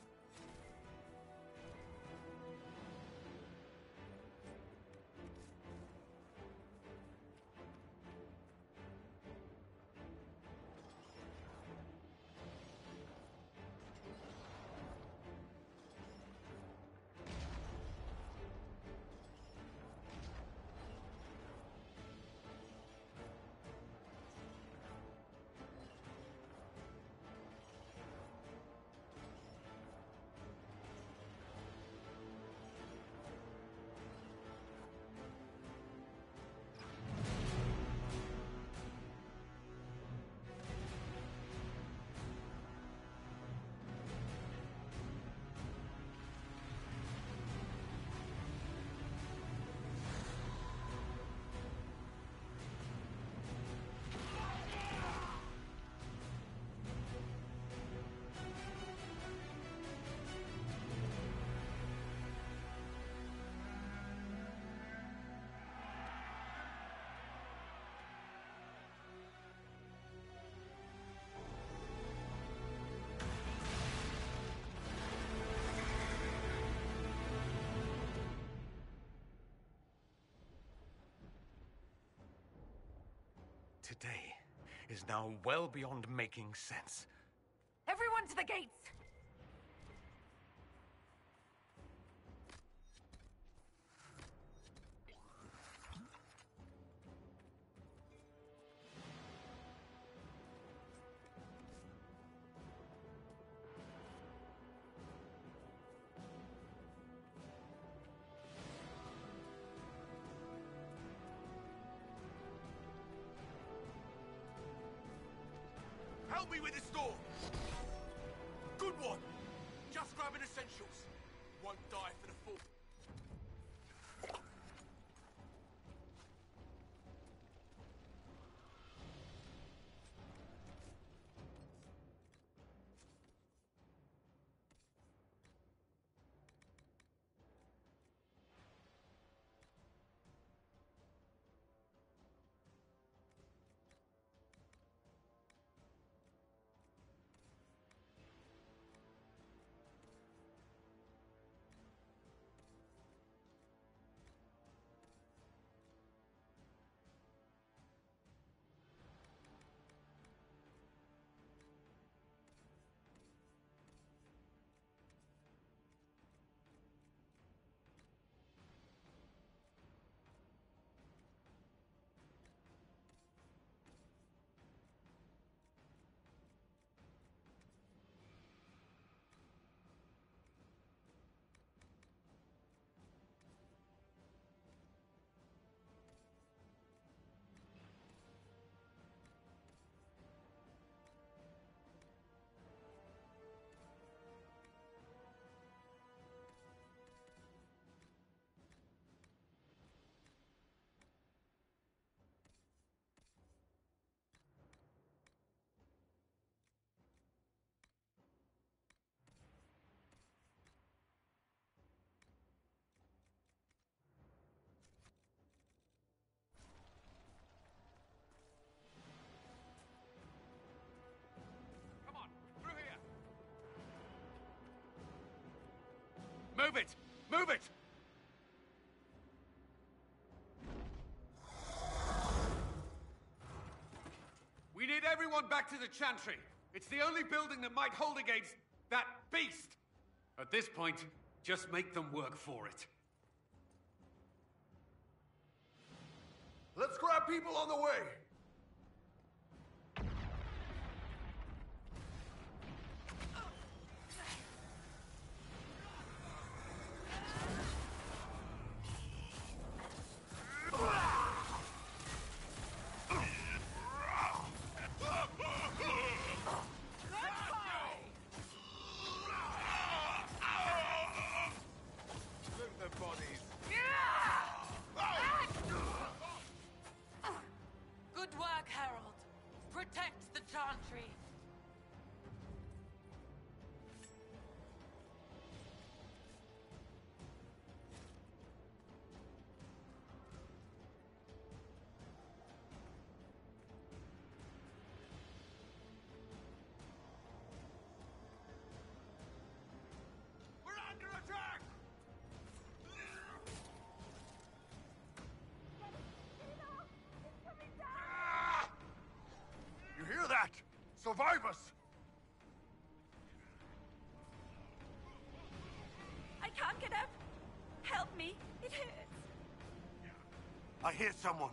Today is now well beyond making sense. Everyone to the gates! Help me with this door! Good one! Just grabbing essentials. Won't die for the fall. Move it! Move it! We need everyone back to the Chantry. It's the only building that might hold against that beast. At this point, just make them work for it. Let's grab people on the way! Protect the Chantry! We're under attack! You hear that? Survivors! I can't get up! Help me! It hurts! I hear someone.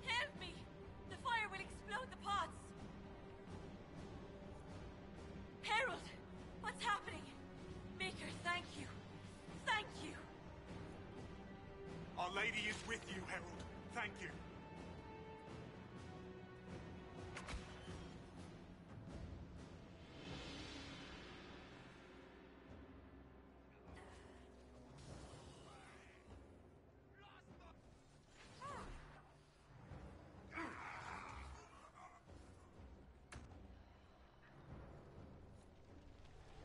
Help me! The fire will explode the pots! Harold! What's happening? Maker, thank you! Thank you! Our Lady is with you, Herald. Thank you.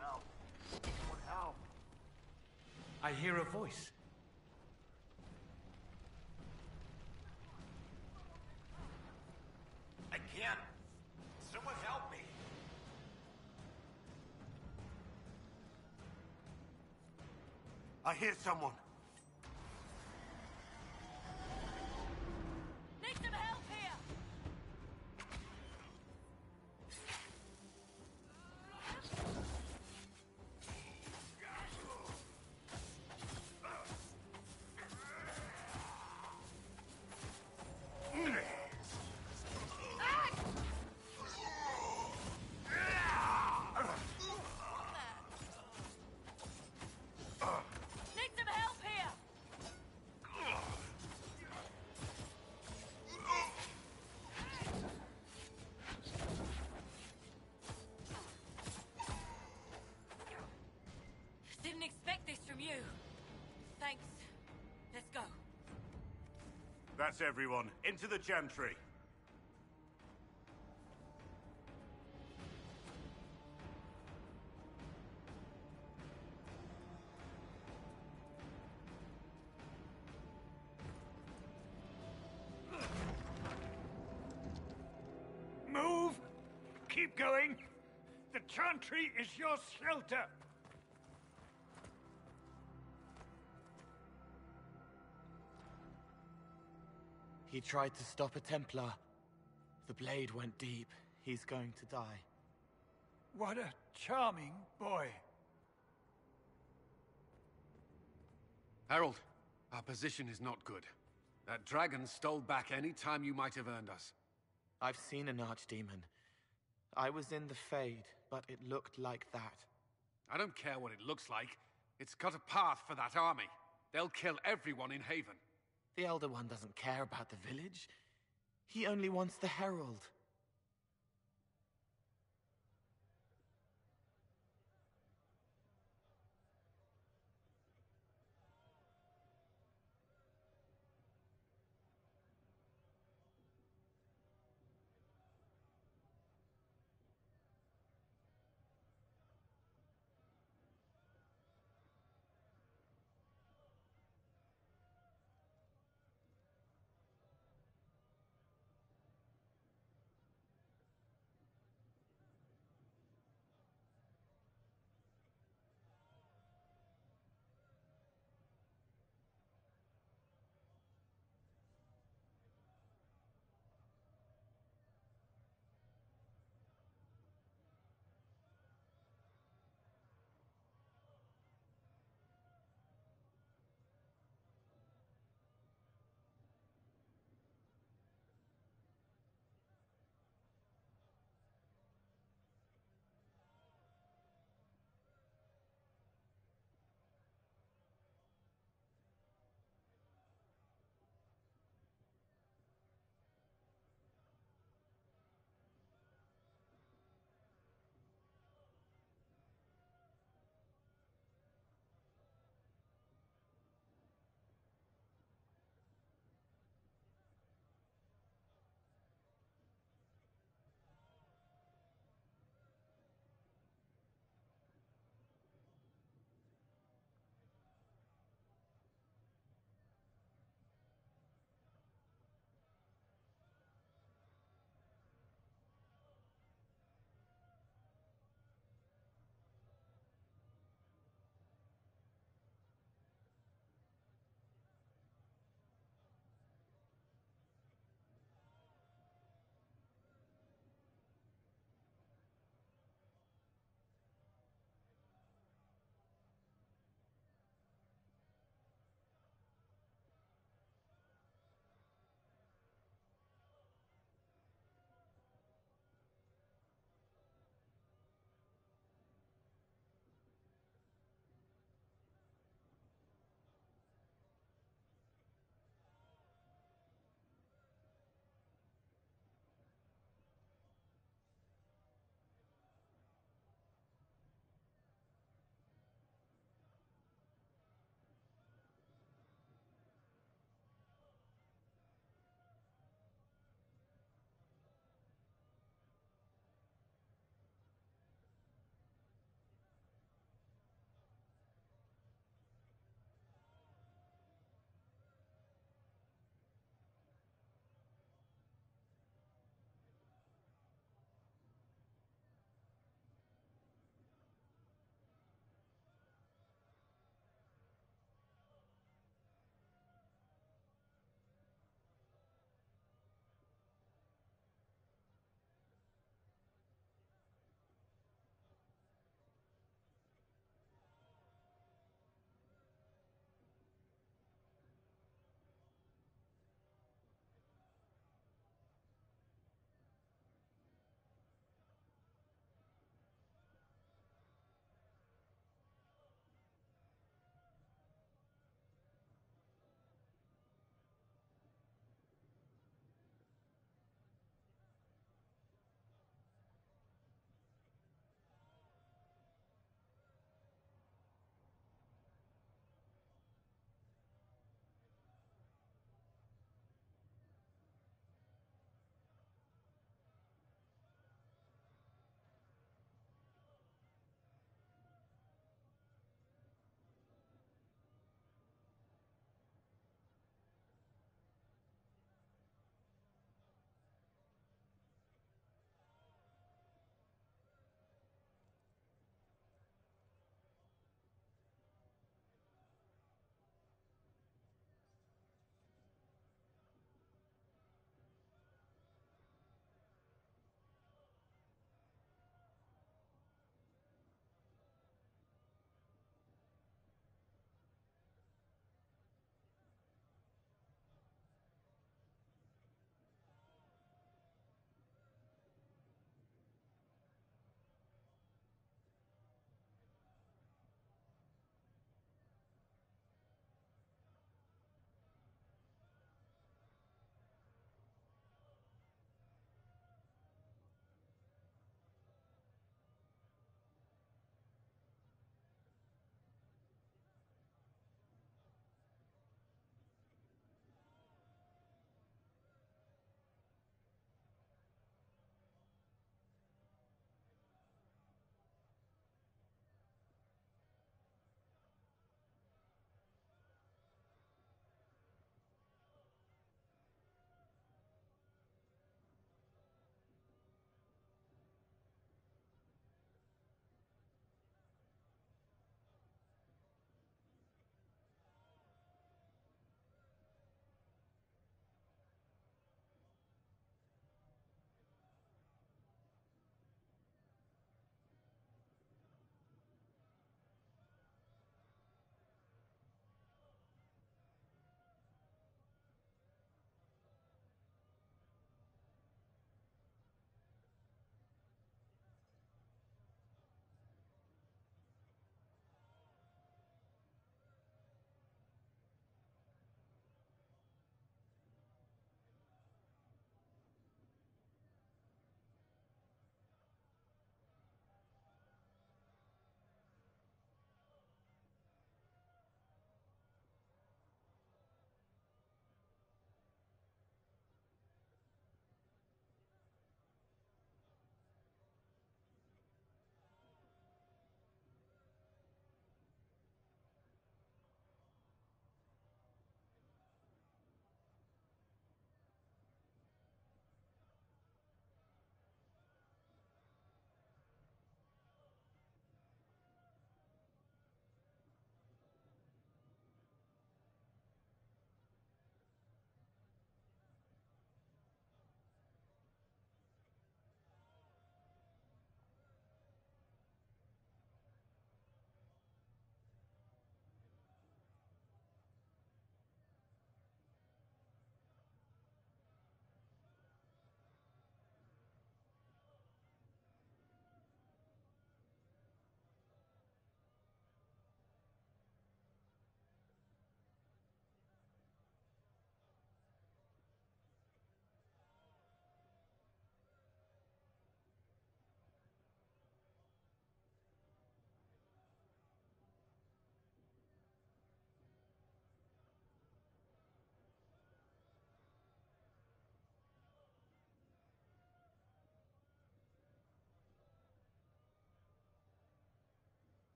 Help. Anyone help. I hear a voice. I can't. Someone help me. I hear someone. Need some help here! Need some help here! Didn't expect this from you. Thanks. Let's go. That's everyone. Into the Chantry. Move! Keep going! The Chantry is your shelter! He tried to stop a Templar. The blade went deep. He's going to die. What a charming boy. Harold, our position is not good. That dragon stole back any time you might have earned us. I've seen an archdemon. I was in the Fade, but it looked like that. I don't care what it looks like. It's got a path for that army. They'll kill everyone in Haven. The Elder One doesn't care about the village. He only wants the Herald.